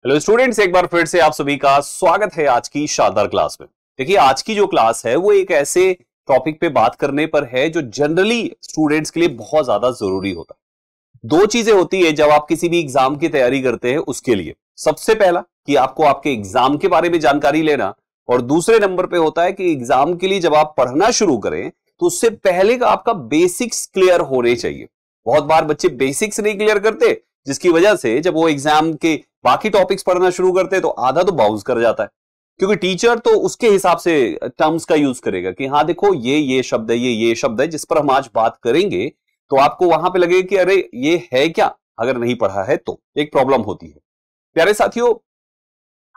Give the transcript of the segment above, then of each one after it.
Hello students, एक बार फिर से आप सभी का स्वागत है आज की शानदार क्लास में। देखिए, आज की जो क्लास है वो एक ऐसे टॉपिक पे बात करने पर है जो जनरली स्टूडेंट्स के लिए बहुत ज्यादा जरूरी होता है। दो चीजें होती है जब आप किसी भी एग्जाम की तैयारी करते हैं उसके लिए। सबसे पहला कि आपको आपके एग्जाम के बारे में जानकारी लेना, और दूसरे नंबर पे होता है कि एग्जाम के लिए जब आप पढ़ना शुरू करें तो उससे पहले का आपका बेसिक्स क्लियर होने चाहिए। बहुत बार बच्चे बेसिक्स नहीं क्लियर करते, जिसकी वजह से जब वो एग्जाम के बाकी टॉपिक्स पढ़ना शुरू करते हैं तो आधा तो बाउंस कर जाता है, क्योंकि टीचर तो उसके हिसाब से टर्म्स का यूज करेगा कि हाँ देखो ये शब्द है, ये शब्द है जिस पर हम आज बात करेंगे। तो आपको वहां पे लगेगा कि अरे ये है क्या, अगर नहीं पढ़ा है तो एक प्रॉब्लम होती है। प्यारे साथियों,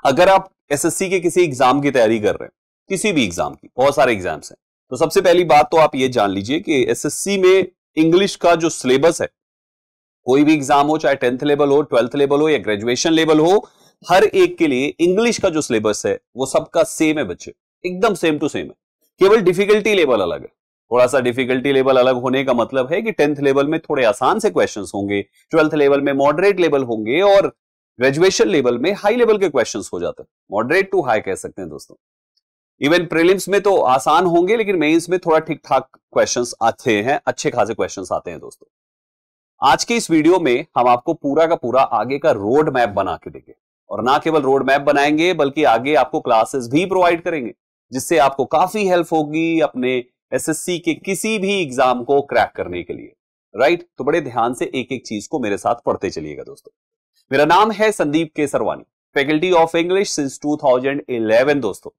अगर आप एसएससी के किसी एग्जाम की तैयारी कर रहे हैं, किसी भी एग्जाम की, बहुत सारे एग्जाम्स हैं, तो सबसे पहली बात तो आप ये जान लीजिए कि एसएससी में इंग्लिश का जो सिलेबस है, कोई भी एग्जाम हो, चाहे 10th लेवल हो, 12th लेवल हो या ग्रेजुएशन लेवल हो, हर एक के लिए इंग्लिश का जो सिलेबस है वो सबका सेम है बच्चे, एकदम सेम टू सेम है। केवल डिफिकल्टी लेवल अलग है। थोड़ा सा डिफिकल्टी लेवल अलग होने का मतलब है कि 10th लेवल में थोड़े आसान से क्वेश्चंस होंगे, 12th लेवल में मॉडरेट लेवल होंगे, और ग्रेजुएशन लेवल में हाई लेवल के क्वेश्चंस हो जाते हैं। मॉडरेट टू हाई कह सकते हैं दोस्तों। इवन प्रीलिम्स में तो आसान होंगे, लेकिन मेंस में थोड़ा ठीक ठाक क्वेश्चंस आते हैं, अच्छे खासे क्वेश्चंस आते हैं दोस्तों। आज के इस वीडियो में हम आपको पूरा का पूरा आगे का रोड मैप बना के देंगे, और ना केवल रोड मैप बनाएंगे बल्कि आगे आपको क्लासेस भी प्रोवाइड करेंगे, जिससे आपको काफी हेल्प होगी अपने एसएससी के किसी भी एग्जाम को क्रैक करने के लिए। राइट, तो बड़े ध्यान से एक एक चीज को मेरे साथ पढ़ते चलिएगा दोस्तों। मेरा नाम है संदीप के सरवानी, फैकल्टी ऑफ इंग्लिश सिंस 2011 दोस्तों।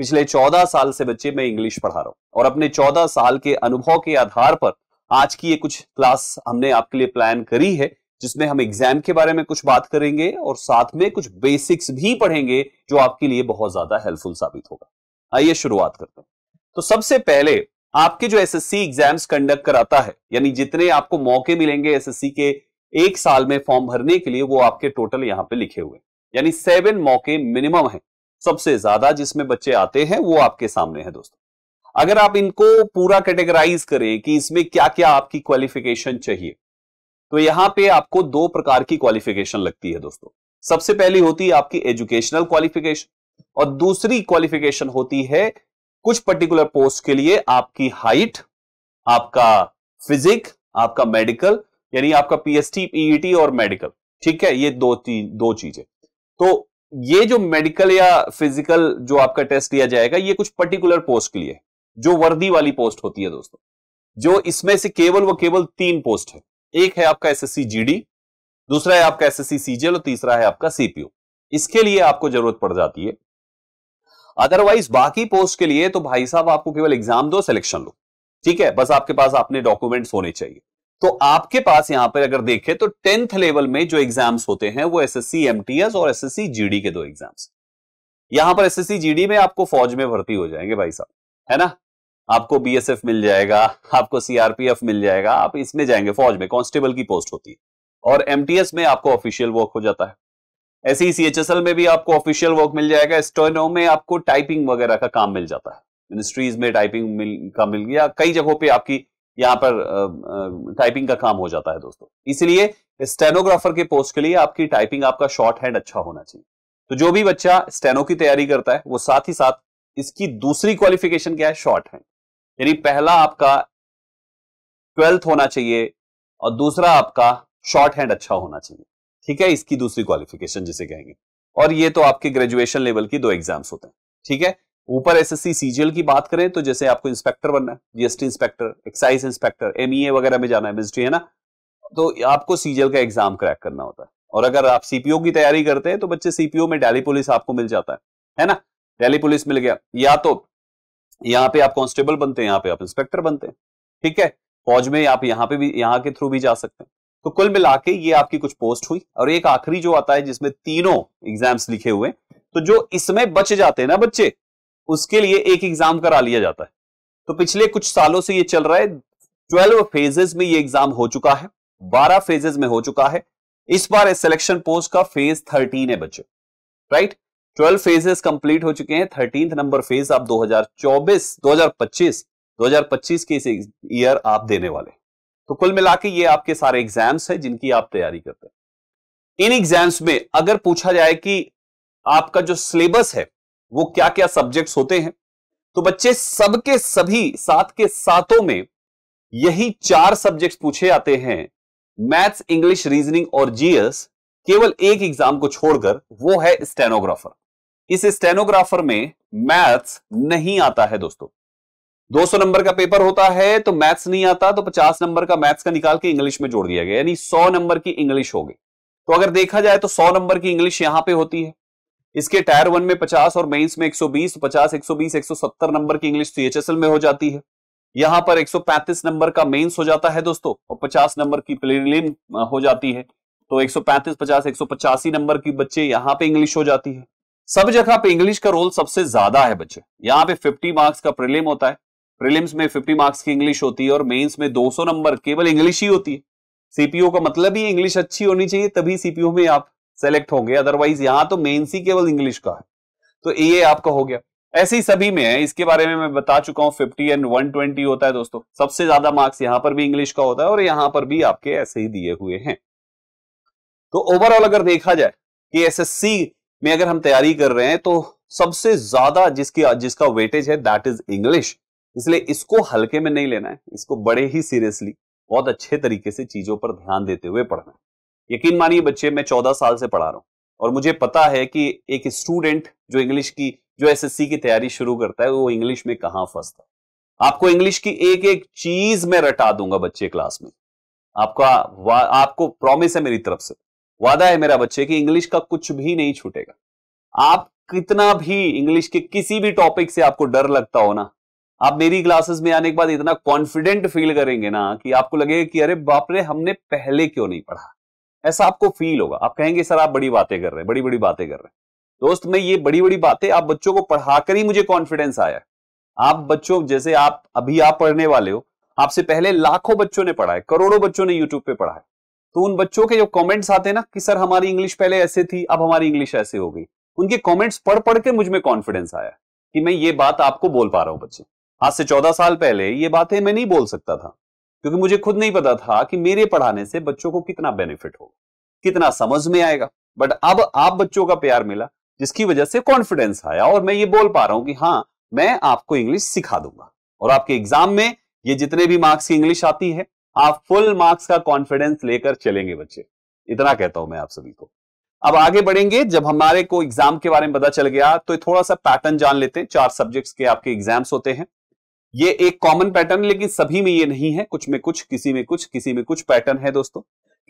पिछले 14 साल से बच्चे मैं इंग्लिश पढ़ा रहा हूं, और अपने 14 साल के अनुभव के आधार पर आज की ये कुछ क्लास हमने आपके लिए प्लान करी है, जिसमें हम एग्जाम के बारे में कुछ बात करेंगे और साथ में कुछ बेसिक्स भी पढ़ेंगे जो आपके लिए बहुत ज्यादा हेल्पफुल साबित होगा। आइए शुरुआत करते हैं। तो सबसे पहले आपके जो एसएससी एग्जाम्स कंडक्ट कराता है, यानी जितने आपको मौके मिलेंगे एसएससी के एक साल में फॉर्म भरने के लिए, वो आपके टोटल यहां पे लिखे हुए, यानी 7 मौके मिनिमम है। सबसे ज्यादा जिसमें बच्चे आते हैं वो आपके सामने है दोस्तों। अगर आप इनको पूरा कैटेगराइज करें कि इसमें क्या क्या आपकी क्वालिफिकेशन चाहिए, तो यहां पे आपको दो प्रकार की क्वालिफिकेशन लगती है दोस्तों। सबसे पहली होती है आपकी एजुकेशनल क्वालिफिकेशन, और दूसरी क्वालिफिकेशन होती है कुछ पर्टिकुलर पोस्ट के लिए आपकी हाइट, आपका फिजिक, आपका मेडिकल, यानी आपका पीएसटी, पीईटी और मेडिकल। ठीक है, ये दो चीजें। तो ये जो मेडिकल या फिजिकल जो आपका टेस्ट दिया जाएगा, ये कुछ पर्टिकुलर पोस्ट के लिए, जो वर्दी वाली पोस्ट होती है दोस्तों। जो इसमें से केवल 3 पोस्ट है। एक है आपका एसएससी जीडी, दूसरा है आपका एसएससी सीजीएल, और तीसरा है आपका सीपीओ। इसके लिए आपको जरूरत पड़ जाती है। अदरवाइज बाकी पोस्ट के लिए तो भाई साहब आपको केवल एग्जाम दो, सिलेक्शन लो। ठीक है, बस आपके पास अपने डॉक्यूमेंट्स होने चाहिए। तो आपके पास यहां पर अगर देखें तो 10th लेवल में जो एग्जाम्स होते हैं वो एसएससी एमटीएस और एसएससी जीडी के 2 एग्जाम्स। यहां पर एसएससी जीडी में आपको फौज में भर्ती हो जाएंगे भाई साहब, है ना। आपको बीएसएफ मिल जाएगा, आपको सीआरपीएफ मिल जाएगा, आप इसमें जाएंगे, फौज में कांस्टेबल की पोस्ट होती है। और एमटीएस में आपको ऑफिशियल वर्क हो जाता है। ऐसे ही सीएचएसएल में भी आपको ऑफिशियल वर्क मिल जाएगा। स्टेनो में आपको टाइपिंग वगैरह का काम मिल जाता है। मिनिस्ट्रीज में टाइपिंग मिल गया, कई जगहों पे आपकी यहाँ पर टाइपिंग का काम हो जाता है दोस्तों। इसलिए स्टेनोग्राफर के पोस्ट के लिए आपकी टाइपिंग, आपका शॉर्ट हैंड अच्छा होना चाहिए। तो जो भी बच्चा स्टेनो की तैयारी करता है वो साथ ही साथ इसकी दूसरी क्वालिफिकेशन क्या है, शॉर्ट हैंड। यानी पहला आपका 12th होना चाहिए और दूसरा आपका शॉर्ट हैंड अच्छा होना चाहिए। ठीक है, इसकी दूसरी क्वालिफिकेशन जिसे कहेंगे। और ये तो आपके ग्रेजुएशन लेवल की 2 एग्जाम्स होते हैं। ठीक है, ऊपर एसएससी सीजीएल की बात करें तो जैसे आपको इंस्पेक्टर बनना है, GST inspector, excise inspector, MEA वगैरह में जाना है, मिनिस्ट्री है ना, तो आपको सीजीएल का एग्जाम क्रैक करना होता है। और अगर आप सीपीओ की तैयारी करते हैं तो बच्चे सीपीओ में दिल्ली पुलिस आपको मिल जाता है ना। दिल्ली पुलिस मिल गया, या तो यहां पे आप कांस्टेबल बनते हैं, यहां पे आप इंस्पेक्टर बनते हैं। ठीक है, फौज में आप यहां पे भी, यहां के थ्रू भी जा सकते हैं। तो कुल मिला के ये आपकी कुछ पोस्ट हुई, और एक आखिरी जो आता है जिसमें तीनों एग्जाम्स लिखे हुए, तो जो इसमें बच जाते हैं ना बच्चे, उसके लिए एक एग्जाम करा लिया जाता है। तो पिछले कुछ सालों से ये चल रहा है। 12 फेजेस में ये एग्जाम हो चुका है, 12 फेजेस में हो चुका है। इस बार सिलेक्शन पोस्ट का फेज 13 है बच्चे। राइट, 12 फेजेस कंप्लीट हो चुके हैं। 13th नंबर फेज आप 2025 के इस ईयर आप देने वाले। तो कुल मिला के ये आपके सारे एग्जाम्स हैं जिनकी आप तैयारी करते हैं। इन एग्जाम्स में अगर पूछा जाए कि आपका जो सिलेबस है वो क्या क्या सब्जेक्ट्स होते हैं, तो बच्चे सबके सभी सात के सातों में यही 4 सब्जेक्ट्स पूछे जाते हैं, मैथ्स, इंग्लिश, रीजनिंग और जीएस। केवल एक एग्जाम को छोड़कर, वो है स्टेनोग्राफर। इस स्टेनोग्राफर में मैथ्स नहीं आता है दोस्तों। 200 नंबर का पेपर होता है तो मैथ्स नहीं आता, तो 50 नंबर का मैथ्स का निकाल के इंग्लिश में जोड़ दिया गया, यानी 100 नंबर की इंग्लिश हो गई। तो अगर देखा जाए तो 100 नंबर की इंग्लिश यहां पे होती है। इसके टायर 1 में 50 और मेंस में 120, 50, 120, 170 नंबर की इंग्लिश सीएचएसएल में हो जाती है। यहां पर 135 नंबर का मेंस हो जाता है दोस्तों, और 50 नंबर की प्रीलिम हो जाती है। तो 135, 50, 185 नंबर की बच्चे यहां पे इंग्लिश हो जाती है। सब जगह पे इंग्लिश का रोल सबसे ज्यादा है बच्चे। यहां पे 50 मार्क्स का प्रीलिम होता है, प्रीलिम्स में 50 मार्क्स की इंग्लिश होती है, और मेंस में 200 नंबर केवल इंग्लिश ही होती है। सीपीओ का मतलब ही इंग्लिश अच्छी होनी चाहिए, तभी सीपीओ में आप सेलेक्ट होंगे, अदरवाइज यहां तो मेंस ही केवल इंग्लिश का है। तो ये आपका हो गया। ऐसे ही सभी में है, इसके बारे में मैं बता चुका हूं। 50 एंड 120 होता है दोस्तों। सबसे ज्यादा मार्क्स यहां पर भी इंग्लिश का होता है, और यहां पर भी आपके ऐसे ही दिए हुए हैं। तो ओवरऑल अगर देखा जाए कि एसएससी में अगर हम तैयारी कर रहे हैं, तो सबसे ज्यादा जिसका वेटेज है दैट इज इंग्लिश। इसलिए इसको हल्के में नहीं लेना है, इसको बड़े ही सीरियसली, बहुत अच्छे तरीके से चीजों पर ध्यान देते हुए पढ़ना है। यकीन मानिए बच्चे, मैं 14 साल से पढ़ा रहा हूं, और मुझे पता है कि एक स्टूडेंट जो इंग्लिश की, जो एसएससी की तैयारी शुरू करता है, वो इंग्लिश में कहां फंसता है। आपको इंग्लिश की एक एक चीज में रटा दूंगा बच्चे क्लास में। आपको प्रॉमिस है मेरी तरफ से, वादा है मेरा बच्चे कि इंग्लिश का कुछ भी नहीं छूटेगा। आप कितना भी इंग्लिश के किसी भी टॉपिक से आपको डर लगता हो ना, आप मेरी क्लासेस में आने के बाद इतना कॉन्फिडेंट फील करेंगे ना कि आपको लगेगा कि अरे बाप रे, हमने पहले क्यों नहीं पढ़ा। ऐसा आपको फील होगा। आप कहेंगे सर आप बड़ी बातें कर रहे हैं, बड़ी बड़ी बातें कर रहे हैं। दोस्त, मैं ये बड़ी बड़ी बातें आप बच्चों को पढ़ाकर ही मुझे कॉन्फिडेंस आया है। आप बच्चों जैसे आप पढ़ने वाले हो, आपसे पहले लाखों बच्चों ने पढ़ा है, करोड़ों बच्चों ने यूट्यूब पे पढ़ा है। तो उन बच्चों के जो कमेंट्स आते हैं ना कि सर हमारी इंग्लिश पहले ऐसे थी, अब हमारी इंग्लिश ऐसे हो गई, उनके कमेंट्स पढ़ पढ़ के मुझ में कॉन्फिडेंस आया कि मैं ये बात आपको बोल पा रहा हूं बच्चे। आज से 14 साल पहले ये बातें मैं नहीं बोल सकता था, क्योंकि मुझे खुद नहीं पता था कि मेरे पढ़ाने से बच्चों को कितना बेनिफिट होगा, कितना समझ में आएगा। बट अब आप बच्चों का प्यार मिला, जिसकी वजह से कॉन्फिडेंस आया, और मैं ये बोल पा रहा हूं कि हाँ, मैं आपको इंग्लिश सिखा दूंगा। और आपके एग्जाम में ये जितने भी मार्क्स की इंग्लिश आती है, आप फुल मार्क्स का कॉन्फिडेंस लेकर चलेंगे बच्चे। इतना कहता हूं मैं आप सभी को। अब आगे बढ़ेंगे। जब हमारे को एग्जाम के बारे में पता चल गया, तो थोड़ा सा पैटर्न जान लेते हैं। 4 सब्जेक्ट्स के आपके एग्जाम्स होते हैं। ये एक कॉमन पैटर्न, लेकिन सभी में ये नहीं है, कुछ में कुछ, किसी में कुछ, किसी में कुछ पैटर्न है दोस्तों।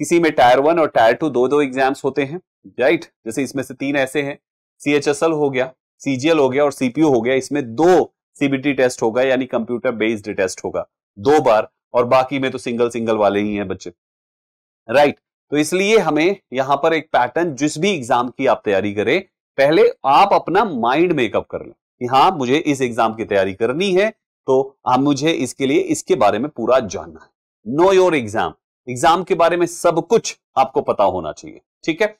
किसी में टायर 1 और टायर 2 दो एग्जाम्स होते हैं, राइट। जैसे इसमें से 3 ऐसे हैं, सीएचएसएल हो गया, सीजीएल हो गया और सीपीयू हो गया। इसमें 2 सीबीटी टेस्ट होगा, यानी कंप्यूटर बेस्ड टेस्ट होगा 2 बार, और बाकी में तो सिंगल वाले ही हैं बच्चे, राइट। तो इसलिए हमें यहां पर एक पैटर्न, जिस भी एग्जाम की आप तैयारी करें, पहले आप अपना माइंड मेकअप कर लें कि हाँ, मुझे इस एग्जाम की तैयारी करनी है, तो आप मुझे इसके लिए इसके बारे में पूरा जानना है। नो योर एग्जाम के बारे में सब कुछ आपको पता होना चाहिए, ठीक है।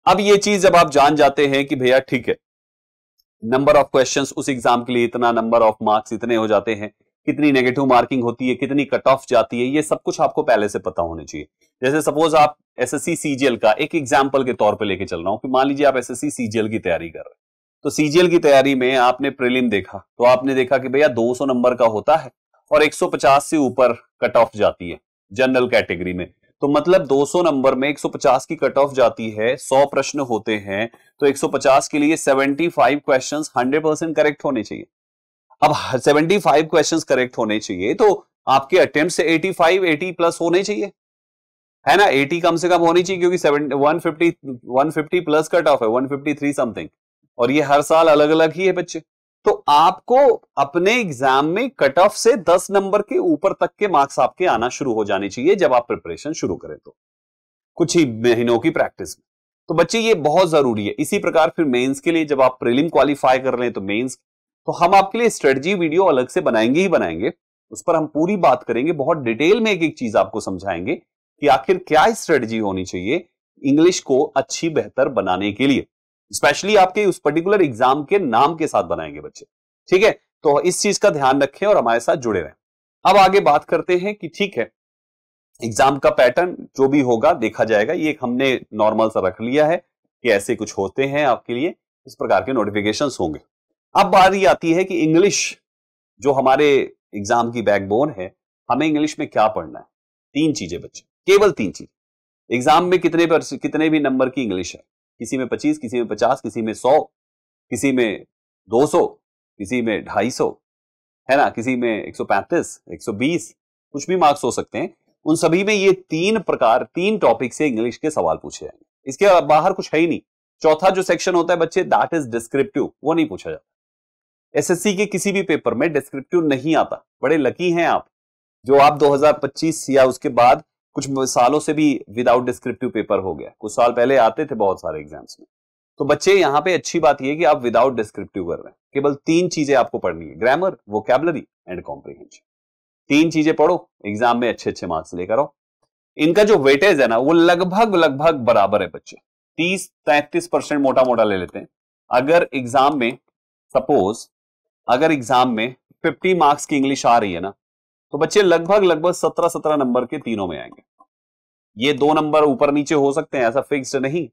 अब ये चीज जब आप जान जाते हैं कि भैया ठीक है, नंबर ऑफ क्वेश्चंस उस एग्जाम के लिए इतना, नंबर ऑफ मार्क्स इतने हो जाते हैं, कितनी नेगेटिव मार्किंग होती है, कितनी कट ऑफ जाती है, ये सब कुछ आपको पहले से पता होने चाहिए। जैसे सपोज आप एसएससी सीजीएल का एक एग्जांपल के तौर पे लेके चल रहा हूं कि मान लीजिए आप एसएससी सीजीएल की तैयारी कर रहे हैं। तो सीजीएल की तैयारी में आपने प्रीलिम देखा, तो आपने देखा कि भैया 200 नंबर का होता है और 150 से ऊपर कट ऑफ जाती है जनरल कैटेगरी में। तो मतलब 200 नंबर में 150 की कट ऑफ जाती है, 100 प्रश्न होते हैं, तो 150 के लिए 75 क्वेश्चंस 100% करेक्ट होने चाहिए। अब 75 क्वेश्चंस करेक्ट होने चाहिए, तो आपके अटेम्प्ट से 80 प्लस होने चाहिए, है ना। 80 कम से कम होनी चाहिए, क्योंकि 150 प्लस कट ऑफ है, 153 समथिंग, और ये हर साल अलग अलग ही है बच्चे। तो आपको अपने एग्जाम में कट ऑफ से 10 नंबर के ऊपर तक के मार्क्स आपके आना शुरू हो जाने चाहिए जब आप प्रिपरेशन शुरू करें, तो कुछ ही महीनों की प्रैक्टिस में। तो बच्चे ये बहुत जरूरी है। इसी प्रकार फिर मेंस के लिए जब आप प्रीलिम क्वालिफाई कर लें, तो मेंस, तो हम आपके लिए स्ट्रेटजी वीडियो अलग से बनाएंगे ही बनाएंगे, उस पर हम पूरी बात करेंगे, बहुत डिटेल में एक एक चीज आपको समझाएंगे कि आखिर क्या स्ट्रेटजी होनी चाहिए इंग्लिश को अच्छी बेहतर बनाने के लिए। स्पेशली आपके उस पर्टिकुलर एग्जाम के नाम के साथ बनाएंगे बच्चे, ठीक है। तो इस चीज का ध्यान रखें और हमारे साथ जुड़े रहें। अब आगे बात करते हैं कि ठीक है, एग्जाम का पैटर्न जो भी होगा देखा जाएगा, ये हमने नॉर्मल सा रख लिया है कि ऐसे कुछ होते हैं आपके लिए, इस प्रकार के नोटिफिकेशंस होंगे। अब बारी आती है कि इंग्लिश जो हमारे एग्जाम की बैकबोन है, हमें इंग्लिश में क्या पढ़ना है। 3 चीजें बच्चे, केवल 3 चीज। एग्जाम में कितने भी नंबर की इंग्लिश है, किसी में 25, किसी में 50, किसी में 100, किसी में 200, किसी में 250, है ना, किसी में 135, 120, कुछ भी मार्क्स हो सकते हैं। उन सभी में ये 3 टॉपिक से इंग्लिश के सवाल पूछे जाएंगे, इसके बाहर कुछ है ही नहीं। चौथा जो सेक्शन होता है बच्चे, दैट इज डिस्क्रिप्टिव, वो नहीं पूछा जाता। एसएससी के किसी भी पेपर में डिस्क्रिप्टिव नहीं आता। बड़े लकी हैं आप जो आप 2025 या उसके बाद कुछ सालों से भी विदाउट डिस्क्रिप्टिव पेपर हो गया। कुछ साल पहले आते थे बहुत सारे एग्जाम्स में। तो बच्चे यहां पे अच्छी बात यह कि आप विदाउट डिस्क्रिप्टिव कर रहे हैं। केवल 3 चीजें आपको पढ़नी है, ग्रामर, वोकैबुलरी एंड कॉम्प्रिहेंशन। 3 चीजें पढ़ो, एग्जाम में अच्छे अच्छे मार्क्स लेकर आओ। इनका जो वेटेज है ना, वो लगभग बराबर है बच्चे। 30-33% मोटा मोटा ले लेते हैं। अगर एग्जाम में सपोज 50 मार्क्स की इंग्लिश आ रही है ना, तो बच्चे लगभग 17 नंबर के तीनों में आएंगे। ये 2 नंबर ऊपर नीचे हो सकते हैं, ऐसा फिक्स्ड नहीं,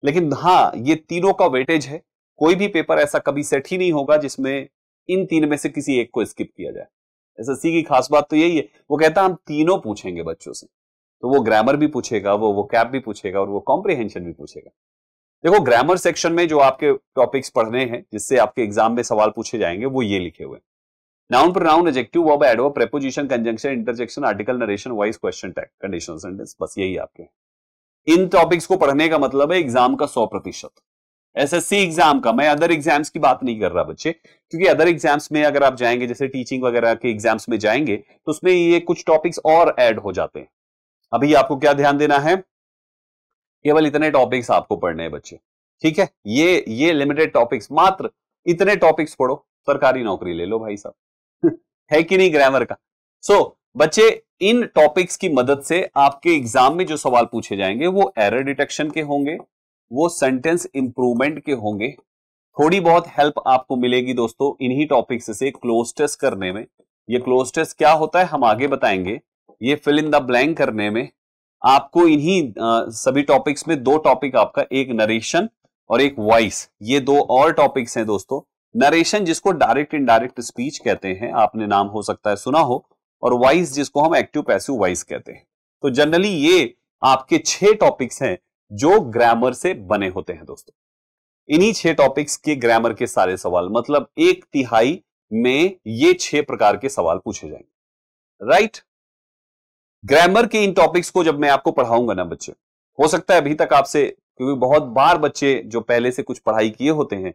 लेकिन हाँ ये तीनों का वेटेज है। कोई भी पेपर ऐसा कभी सेट ही नहीं होगा जिसमें इन 3 में से किसी एक को स्किप किया जाए। एसएससी की खास बात तो यही है, वो कहता है हम तीनों पूछेंगे बच्चों से। तो वो ग्रामर भी पूछेगा, वो वोकैब भी पूछेगा और वो कॉम्प्रिहेंशन भी पूछेगा। देखो ग्रामर सेक्शन में जो आपके टॉपिक्स पढ़ने हैं जिससे आपके एग्जाम में सवाल पूछे जाएंगे, वो ये लिखे हुए: noun, pronoun, adjective, verb, adverb, preposition, conjunction, interjection, article, narration, voice, question tag, conditional sentence. बस यही आपके इन टॉपिक्स को पढ़ने का मतलब है एग्जाम का 100%। एसएससी एग्जाम का, मैं अदर एग्जाम्स की बात नहीं कर रहा बच्चे, क्योंकि अदर एग्जाम्स में अगर आप जाएंगे, जैसे टीचिंग वगैरह के एग्जाम्स में जाएंगे, तो उसमें ये कुछ टॉपिक्स और ऐड हो जाते हैं। अभी आपको क्या ध्यान देना है, केवल इतने टॉपिक्स आपको पढ़ने हैं बच्चे, ठीक है। ये लिमिटेड टॉपिक्स, मात्र इतने टॉपिक्स पढ़ो, सरकारी नौकरी ले लो भाई साहब। है कि नहीं ग्रामर का। बच्चे इन टॉपिक्स की मदद से आपके एग्जाम में जो सवाल पूछे जाएंगे वो एरर डिटेक्शन के होंगे, वो सेंटेंस इंप्रूवमेंट के होंगे। थोड़ी बहुत हेल्प आपको मिलेगी दोस्तों इन्हीं टॉपिक्स से क्लोज टेस्ट करने में। ये क्लोज टेस्ट क्या होता है हम आगे बताएंगे। ये फिल इन द ब्लैंक करने में आपको इन्हीं सभी टॉपिक्स में 2 टॉपिक आपका, एक नरेशन और एक वॉइस, ये 2 और टॉपिक्स हैं दोस्तों। नरेशन जिसको डायरेक्ट इनडायरेक्ट स्पीच कहते हैं, आपने नाम हो सकता है सुना हो, और वॉइस जिसको हम एक्टिव पैसिव वॉइस कहते हैं। तो जनरली ये आपके 6 टॉपिक्स हैं जो ग्रामर से बने होते हैं दोस्तों। इन्हीं 6 टॉपिक्स के ग्रामर के सारे सवाल, मतलब 1/3 में ये 6 प्रकार के सवाल पूछे जाएंगे, राइट। ग्रामर के इन टॉपिक्स को जब मैं आपको पढ़ाऊंगा ना बच्चे, हो सकता है अभी तक आपसे, क्योंकि बहुत बार बच्चे जो पहले से कुछ पढ़ाई किए होते हैं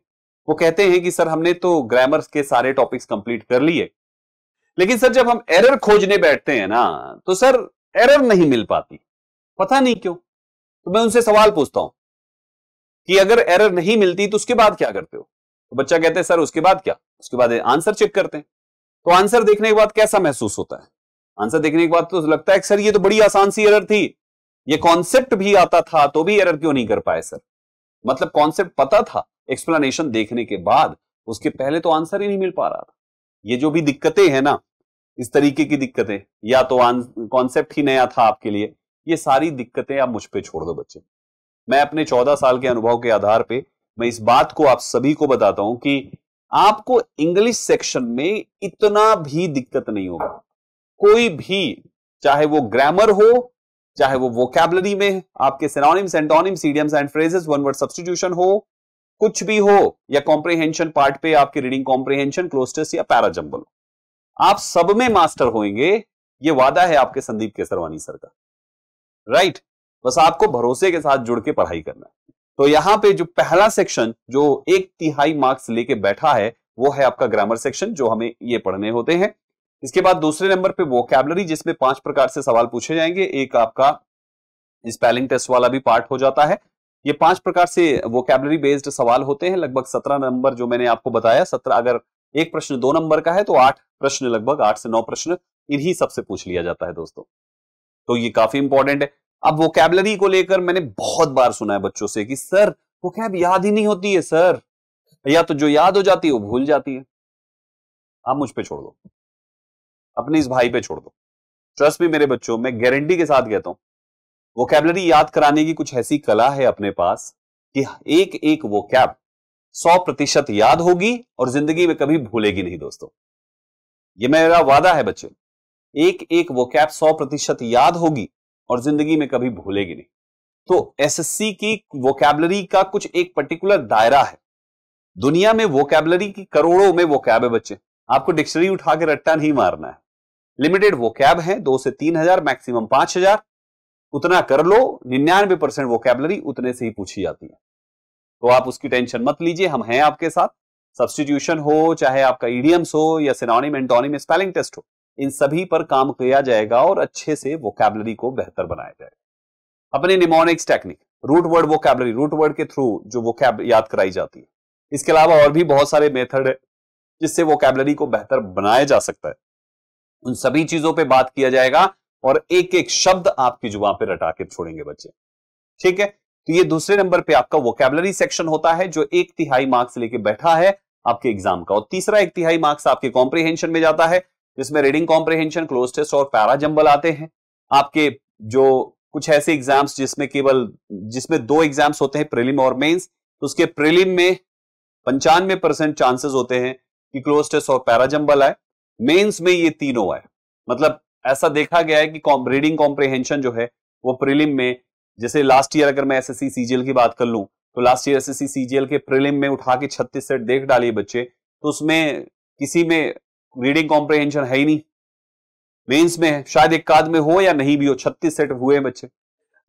वो कहते हैं कि सर हमने तो ग्रामर के सारे टॉपिक्स कंप्लीट कर लिए, लेकिन सर जब हम एरर खोजने बैठते हैं ना तो सर एरर नहीं मिल पाती, पता नहीं क्यों। तो मैं उनसे सवाल पूछता हूं कि अगर एरर नहीं मिलती तो उसके बाद क्या करते हो। तो बच्चा कहते हैं सर उसके बाद क्या, उसके बाद आंसर चेक करते हैं। तो आंसर देखने के बाद कैसा महसूस होता है, आंसर देखने के बाद तो लगता है सर ये तो बड़ी आसान सी एरर थी, ये कॉन्सेप्ट भी आता था तो भी एरर क्यों नहीं कर पाए सर। मतलब कॉन्सेप्ट पता था, एक्सप्लेनेशन देखने के बाद, उसके पहले तो आंसर ही नहीं मिल पा रहा था। ये जो भी दिक्कतें हैं ना, इस तरीके की दिक्कतें, या तो कॉन्सेप्ट ही नया था आपके लिए, ये सारी दिक्कतें आप मुझ पे छोड़ दो बच्चे। मैं अपने 14 साल के अनुभव के आधार पे मैं इस बात को आप सभी को बताता हूं कि आपको इंग्लिश सेक्शन में इतना भी दिक्कत नहीं होगा। कोई भी, चाहे वो ग्रामर हो, चाहे वो वोकैबुलरी में आपके synonyms, antonyms, idioms and phrases, one word substitution हो, कुछ भी हो, या कॉम्प्रिहेंशन पार्ट पे आपके रीडिंग कॉम्प्रिहेंशन, क्लोज टेस्ट या पैरा जंबल, आप सब में मास्टर होंगे। ये वादा है आपके संदीप केसरवानी सर का, राइट। बस आपको भरोसे के साथ जुड़ के पढ़ाई करना है। तो यहां पे जो पहला सेक्शन जो 1/3 मार्क्स लेके बैठा है वो है आपका ग्रामर सेक्शन, जो हमें ये पढ़ने होते हैं। इसके बाद दूसरे नंबर पे वोकैबुलरी, जिसमें 5 प्रकार से सवाल पूछे जाएंगे। एक आपका स्पेलिंग टेस्ट वाला भी पार्ट हो जाता है। ये 5 प्रकार से वोकैबुलरी बेस्ड सवाल होते हैं, लगभग 17 नंबर जो मैंने आपको बताया। 17, अगर एक प्रश्न 2 नंबर का है तो 8 प्रश्न, लगभग 8 से 9 प्रश्न इन्हीं सबसे पूछ लिया जाता है दोस्तों। तो ये काफी इंपॉर्टेंट है। अब वोकैबुलरी को लेकर मैंने बहुत बार सुना है बच्चों से कि सर वोकैब याद ही नहीं होती है सर, या तो जो याद हो जाती है वो भूल जाती है। आप मुझ पे छोड़ दो, अपने इस भाई पे छोड़ दो, ट्रस्ट भी मेरे बच्चों, मैं गारंटी के साथ कहता हूं, वोकैबुलरी याद कराने की कुछ ऐसी कला है अपने पास कि एक एक वोकैब 100% याद होगी और जिंदगी में कभी भूलेगी नहीं दोस्तों। ये मेरा वादा है बच्चे, एक एक वोकैब 100% याद होगी और जिंदगी में कभी भूलेगी नहीं। तो एसएससी की वोकैबुलरी का कुछ एक पर्टिकुलर दायरा है। दुनिया में वोकैबुलरी की करोड़ों में वोकैब है बच्चे, आपको डिक्शनरी उठा के रट्टा नहीं मारना है। लिमिटेड वोकैब है, 2 से 3,000, मैक्सिमम 5,000, उतना कर लो। 99% वोकैबुलरी उतने से ही पूछी जाती है, तो आप उसकी टेंशन मत लीजिए, हम हैं आपके साथ। सब्स्टिट्यूशन हो, चाहे आपका इडियम्स हो या सिनोनिम एंटोनिम स्पेलिंग टेस्ट हो, इन सभी पर काम किया जाएगा और अच्छे से वोकैबुलरी को बेहतर बनाया जाएगा। अपने mnemonics technique, root word vocabulary, root word के थ्रू जो वोकैब याद कराई जाती है। इसके अलावा और भी बहुत सारे मेथड है जिससे वोकैबुलरी को बेहतर बनाया जा सकता है। उन सभी चीजों पे बात किया जाएगा और एक एक शब्द आपकी जुबान पे रटा के छोड़ेंगे बच्चे, ठीक है। तो ये दूसरे नंबर पे आपका वोकैबुलरी सेक्शन होता है जो 1/3 मार्क्स लेके बैठा है आपके एग्जाम का, और तीसरा 1/3 मार्क्स आपके कॉम्प्रिहेंशन में जाता है, जिसमें रीडिंग कॉम्प्रिहेंशन, क्लोज टेस्ट और पैरा जंबल आते हैं। आपके जो कुछ ऐसे एग्जाम्स जिसमें 2 एग्जाम्स होते हैं, प्रीलिम और मेंस, तो उसके प्रीलिम में 95% चांसेस होते हैं कि क्लोज टेस्ट और पैरा जंबल आए, मेंस में ये तीनों आए। मतलब ऐसा देखा गया है कि रीडिंग कॉम्प्रिहेंशन जो है वो प्रीलिम में, जैसे लास्ट ईयर अगर मैं एसएससी सीजीएल की बात कर लूं, तो लास्ट ईयर एसएससी सीजीएल के प्रीलिम में उठा के 36 सेट देख डालिए बच्चे, तो उसमें किसी में रीडिंग कॉम्प्रिहेंशन है ही नहीं। मेंस में शायद एक आध में हो या नहीं भी हो, 36 सेट हुए बच्चे,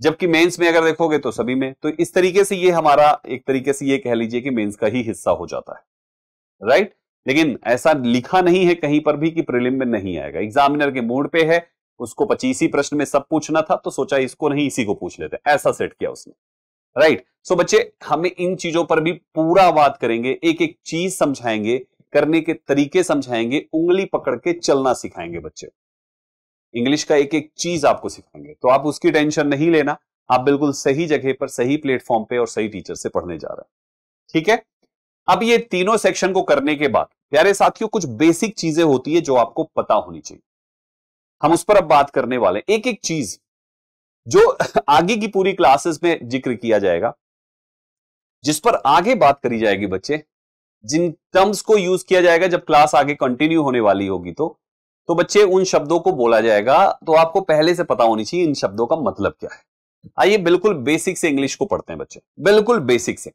जबकि मेंस में अगर देखोगे तो सभी में। तो इस तरीके से ये हमारा एक तरीके से ये कह लीजिए कि मेंस का ही हिस्सा हो जाता है, राइट। लेकिन ऐसा लिखा नहीं है कहीं पर भी कि प्रीलिम में नहीं आएगा। एग्जामिनर के मूड पे है, उसको 25 ही प्रश्न में सब पूछना था, तो सोचा इसको नहीं इसी को पूछ लेते, ऐसा सेट किया उसने, राइट। सो बच्चे हमें इन चीजों पर भी पूरा बात करेंगे, एक एक चीज समझाएंगे, करने के तरीके समझाएंगे, उंगली पकड़ के चलना सिखाएंगे बच्चे। इंग्लिश का एक एक चीज आपको सिखाएंगे, तो आप उसकी टेंशन नहीं लेना, आप बिल्कुल सही जगह पर, सही प्लेटफॉर्म पे और सही टीचर से पढ़ने जा रहे हैं, ठीक है। अब ये तीनों सेक्शन को करने के बाद प्यारे साथियों कुछ बेसिक चीजें होती है जो आपको पता होनी चाहिए, हम उस पर अब बात करने वाले। एक एक चीज जो आगे की पूरी क्लासेस में जिक्र किया जाएगा, जिस पर आगे बात करी जाएगी बच्चे, जिन टर्म्स को यूज किया जाएगा जब क्लास आगे कंटिन्यू होने वाली होगी, तो बच्चे उन शब्दों को बोला जाएगा, तो आपको पहले से पता होनी चाहिए इन शब्दों का मतलब क्या है। आइए बिल्कुल बेसिक से इंग्लिश को पढ़ते हैं बच्चे, बिल्कुल बेसिक से।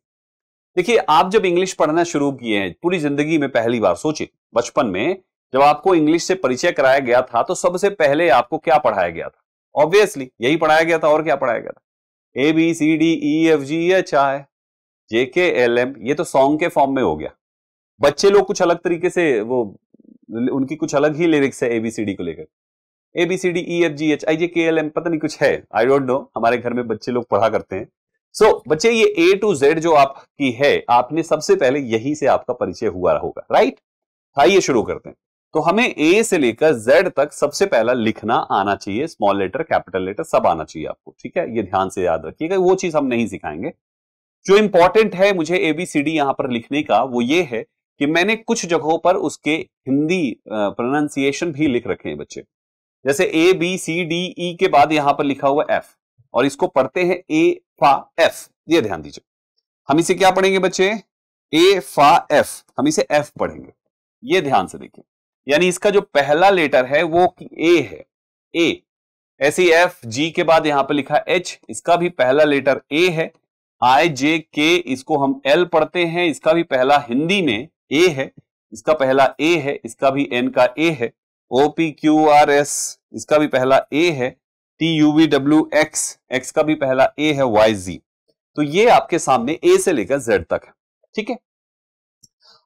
देखिए, आप जब इंग्लिश पढ़ना शुरू किए हैं पूरी जिंदगी में पहली बार, सोचिए बचपन में जब आपको इंग्लिश से परिचय कराया गया था, तो सबसे पहले आपको क्या पढ़ाया गया था? ऑब्वियसली यही पढ़ाया गया था, और क्या पढ़ाया गया था? ABCDEFGHI JKLM, ये तो सॉन्ग के फॉर्म में हो गया। बच्चे लोग कुछ अलग तरीके से, वो उनकी कुछ अलग ही लिरिक्स है ABCD को लेकर, ABCDEFGHIJKLM, पता नहीं कुछ है, आई डोंट नो, हमारे घर में बच्चे लोग पढ़ा करते हैं। सो बच्चे ये A to Z जो आपकी है, आपने सबसे पहले यही से आपका परिचय हुआ होगा, राइट। आइए शुरू करते हैं। तो हमें A से लेकर Z तक सबसे पहला लिखना आना चाहिए, स्मॉल लेटर, कैपिटल लेटर सब आना चाहिए आपको, ठीक है। ये ध्यान से याद रखिएगा, वो चीज हम नहीं सिखाएंगे। जो इंपॉर्टेंट है मुझे ABCD यहां पर लिखने का, वो ये है कि मैंने कुछ जगहों पर उसके हिंदी प्रोनाउंसिएशन भी लिख रखे हैं बच्चे। जैसे ABCDE के बाद यहां पर लिखा हुआ F, और इसको पढ़ते हैं A फा F, ये ध्यान दीजिए। हम इसे क्या पढ़ेंगे बच्चे? A फा F, हम इसे F पढ़ेंगे, ये ध्यान से देखिए। यानी इसका जो पहला लेटर है वो A है, A। ऐसे FG के बाद यहां पर लिखा H, इसका भी पहला लेटर A है। IJK, इसको हम L पढ़ते हैं, इसका भी पहला हिंदी में A है, इसका पहला A है, इसका भी N का A है। OPQRS, इसका भी पहला A है। TUVWX, X का भी पहला A है। YZ, तो ये आपके सामने A से लेकर Z तक है, ठीक है।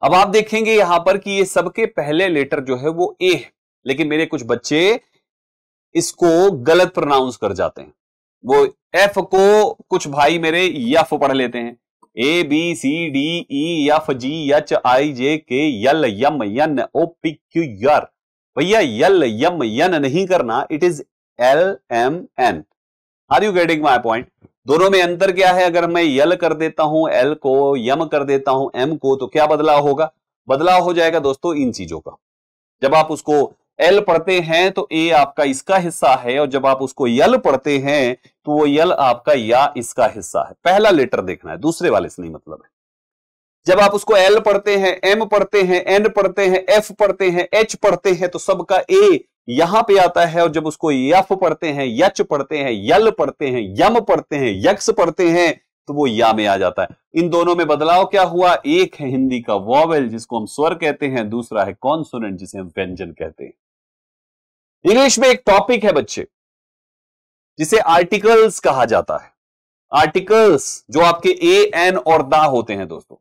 अब आप देखेंगे यहां पर कि ये सबके पहले लेटर जो है वो A है, लेकिन मेरे कुछ बच्चे इसको गलत प्रोनाउंस कर जाते हैं। वो F को कुछ भाई मेरे यफ पढ़ लेते हैं, ABCDEFGHIJKLMNOPQR। भैया यल यम यन नहीं करना, it is LMN। Are you getting my point? दोनों में अंतर क्या है? अगर मैं यल कर देता हूं L को, यम कर देता हूं M को, तो क्या बदलाव होगा? बदलाव हो जाएगा दोस्तों इन चीजों का। जब आप उसको एल पढ़ते हैं तो ए आपका इसका हिस्सा है, और जब आप उसको यल पढ़ते हैं तो वो यल आपका या इसका हिस्सा है। पहला लेटर देखना है, दूसरे वाले से नहीं मतलब है। जब आप उसको एल पढ़ते हैं, एम पढ़ते हैं, एन पढ़ते हैं, एफ पढ़ते हैं, एच पढ़ते हैं, तो सबका ए यहां पे आता है। और जब उसको यफ पढ़ते हैं, यच पढ़ते हैं, यल पढ़ते हैं, यम पढ़ते हैं, यक्स पढ़ते हैं, तो वो या में आ जाता है। इन दोनों में बदलाव क्या हुआ? एक है हिंदी का वॉवेल जिसको हम स्वर कहते हैं, दूसरा है कॉन्सोनेंट जिसे हम व्यंजन कहते हैं। इंग्लिश में एक टॉपिक है बच्चे जिसे आर्टिकल्स कहा जाता है। आर्टिकल्स जो आपके ए, एन और दा होते हैं दोस्तों।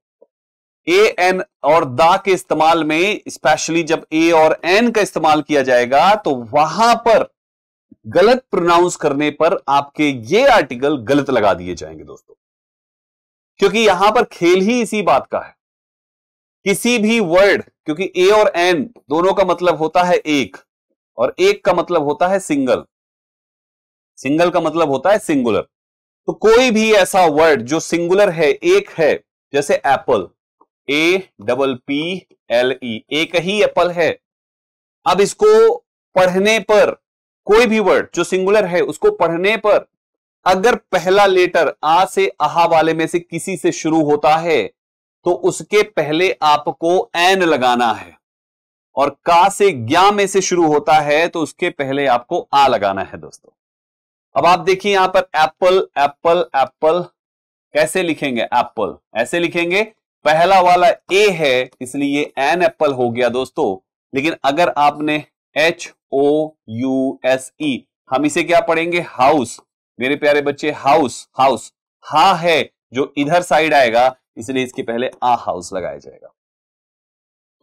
ए, एन और दा के इस्तेमाल में, स्पेशली जब ए और एन का इस्तेमाल किया जाएगा, तो वहां पर गलत प्रोनाउंस करने पर आपके ये आर्टिकल गलत लगा दिए जाएंगे दोस्तों, क्योंकि यहां पर खेल ही इसी बात का है। किसी भी वर्ड, क्योंकि ए और एन दोनों का मतलब होता है एक, और एक का मतलब होता है सिंगल, सिंगल का मतलब होता है सिंगुलर। तो कोई भी ऐसा वर्ड जो सिंगुलर है, एक है, जैसे एप्पल, APPLE, एक ही एप्पल है। अब इसको पढ़ने पर, कोई भी वर्ड जो सिंगुलर है उसको पढ़ने पर अगर पहला लेटर आ से आहा वाले में से किसी से शुरू होता है तो उसके पहले आपको एन लगाना है, और का से ज्ञा में से शुरू होता है तो उसके पहले आपको आ लगाना है दोस्तों। अब आप देखिए यहां पर एप्पल, एप्पल, एप्पल कैसे लिखेंगे? एप्पल ऐसे लिखेंगे, पहला वाला ए है इसलिए एन एप्पल हो गया दोस्तों। लेकिन अगर आपने HOUSE, हम इसे क्या पढ़ेंगे? हाउस। मेरे प्यारे बच्चे, हाउस, हाउस हा है जो इधर साइड आएगा, इसलिए इसके पहले आ हाउस लगाया जाएगा।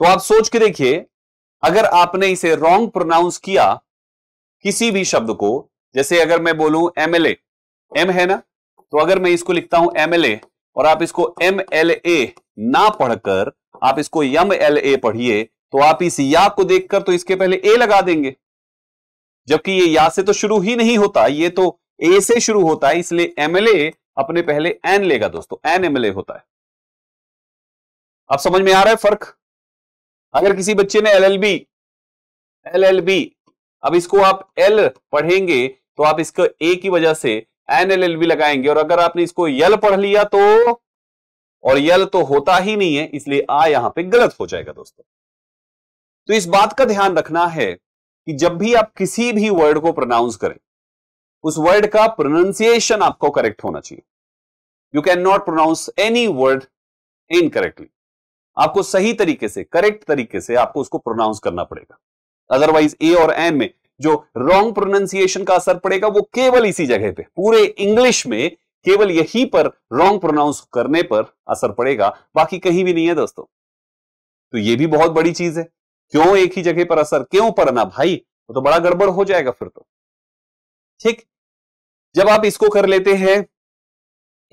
तो आप सोच के देखिए, अगर आपने इसे रॉन्ग प्रोनाउंस किया किसी भी शब्द को, जैसे अगर मैं बोलूं MLA, एम है ना, तो अगर मैं इसको लिखता हूं MLA और आप इसको MLA ना पढ़कर आप इसको YMLA पढ़िए, तो आप इस या को देखकर तो इसके पहले ए लगा देंगे, जबकि ये या से तो शुरू ही नहीं होता, ये तो ए से शुरू होता है, इसलिए MLA अपने पहले एन लेगा दोस्तों, NMLA होता है। अब समझ में आ रहा है फर्क? अगर किसी बच्चे ने LLB, अब इसको आप एल पढ़ेंगे तो आप इसको ए की वजह से NLLB लगाएंगे, और अगर आपने इसको यल पढ़ लिया तो, और यल तो होता ही नहीं है, इसलिए आ यहां पे गलत हो जाएगा दोस्तों। तो इस बात का ध्यान रखना है कि जब भी आप किसी भी वर्ड को प्रोनाउंस करें, उस वर्ड का प्रोनाउंसिएशन आपको करेक्ट होना चाहिए। You can not pronounce any word incorrectly. आपको सही तरीके से, करेक्ट तरीके से आपको उसको प्रोनाउंस करना पड़ेगा। अदरवाइज ए और एन में जो रॉन्ग प्रोनाउंसिएशन का असर पड़ेगा वो केवल इसी जगह पे, पूरे इंग्लिश में केवल यही पर रॉन्ग प्रोनाउंस करने पर असर पड़ेगा, बाकी कहीं भी नहीं है दोस्तों। तो ये भी बहुत बड़ी चीज है। क्यों एक ही जगह पर असर क्यों पड़ना भाई? वो तो बड़ा गड़बड़ हो जाएगा फिर तो। ठीक, जब आप इसको कर लेते हैं,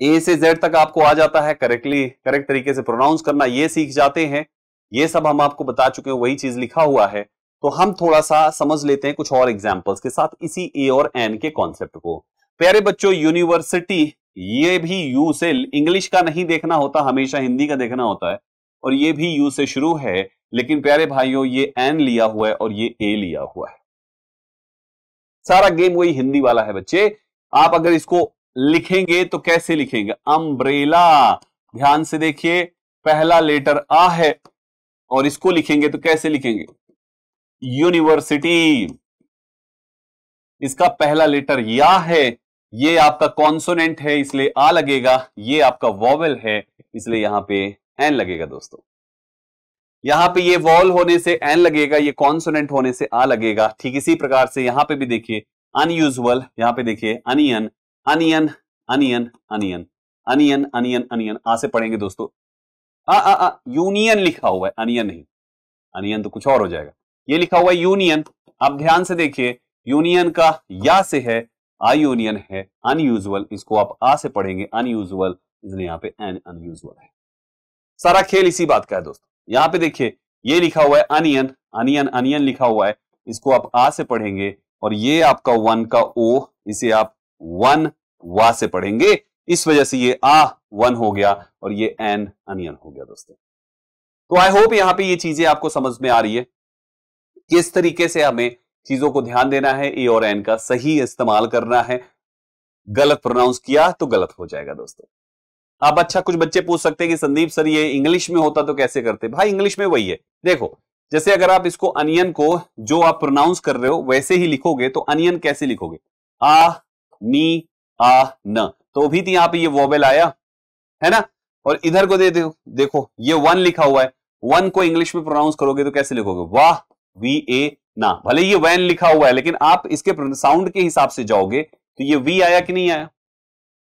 ए से जेड तक आपको आ जाता है, करेक्ट तरीके से प्रोनाउंस करना ये सीख जाते हैं। ये सब हम आपको बता चुके हैं, वही चीज लिखा हुआ है। तो हम थोड़ा सा समझ लेते हैं कुछ और एग्जांपल्स के साथ इसी ए और एन के कॉन्सेप्ट को। प्यारे बच्चों, यूनिवर्सिटी, ये भी यू से, इंग्लिश का नहीं देखना होता, हमेशा हिंदी का देखना होता है, और ये भी यू से शुरू है, लेकिन प्यारे भाइयों ये एन लिया हुआ है और ये ए लिया हुआ है। सारा गेम वही हिंदी वाला है बच्चे। आप अगर इसको लिखेंगे तो कैसे लिखेंगे? अम्ब्रेला। ध्यान से देखिए, पहला लेटर आ है, और इसको लिखेंगे तो कैसे लिखेंगे? यूनिवर्सिटी। इसका पहला लेटर या है, ये आपका कॉन्सोनेंट है इसलिए आ लगेगा, ये आपका वॉवेल है इसलिए यहां पे एन लगेगा दोस्तों। यहां पे ये वॉल होने से एन लगेगा, ये कॉन्सोनेंट होने से आ लगेगा। ठीक इसी प्रकार से यहां पे भी देखिए अनयूजुअल, यहां पे देखिए onion, onion, onion, onion, onion, onion, onion, आ से पढ़ेंगे दोस्तों। यूनियन लिखा हुआ है, अनियन नहीं, अनियन तो कुछ और हो जाएगा। ये लिखा हुआ है यूनियन। आप ध्यान से देखिए, यूनियन का या से है, आ यूनियन है। अनयूजुअल, इसको आप आ से पढ़ेंगे अनयूजुअल, इसलिए यहां पे एन अनयूजुअल है। सारा खेल इसी बात का है दोस्तों। यहां पे देखिए ये लिखा हुआ है अनियन, अनियन, अनियन लिखा हुआ है, इसको आप आ से पढ़ेंगे, और ये आपका वन का ओ, इसे आप वन वा से पढ़ेंगे, इस वजह से ये आ वन हो गया और ये एन अनियन हो गया दोस्तों। तो आई होप यहां पे ये चीजें आपको समझ में आ रही है। किस तरीके से हमें चीजों को ध्यान देना है, ए और एन का सही इस्तेमाल करना है। गलत प्रोनाउंस किया तो गलत हो जाएगा दोस्तों। अब अच्छा, कुछ बच्चे पूछ सकते हैं कि संदीप सर ये इंग्लिश में होता तो कैसे करते? भाई इंग्लिश में वही है। देखो, जैसे अगर आप इसको अनियन को जो आप प्रोनाउंस कर रहे हो वैसे ही लिखोगे तो अनियन कैसे लिखोगे? आ नी आ न, तो भी तो यहां पे ये वोवेल आया है ना। और इधर को देखो ये वन लिखा हुआ है, वन को इंग्लिश में प्रोनाउंस करोगे तो कैसे लिखोगे? वाह वी ए ना। भले ये वैन लिखा हुआ है लेकिन आप इसके साउंड के हिसाब से जाओगे तो ये वी आया कि नहीं आया?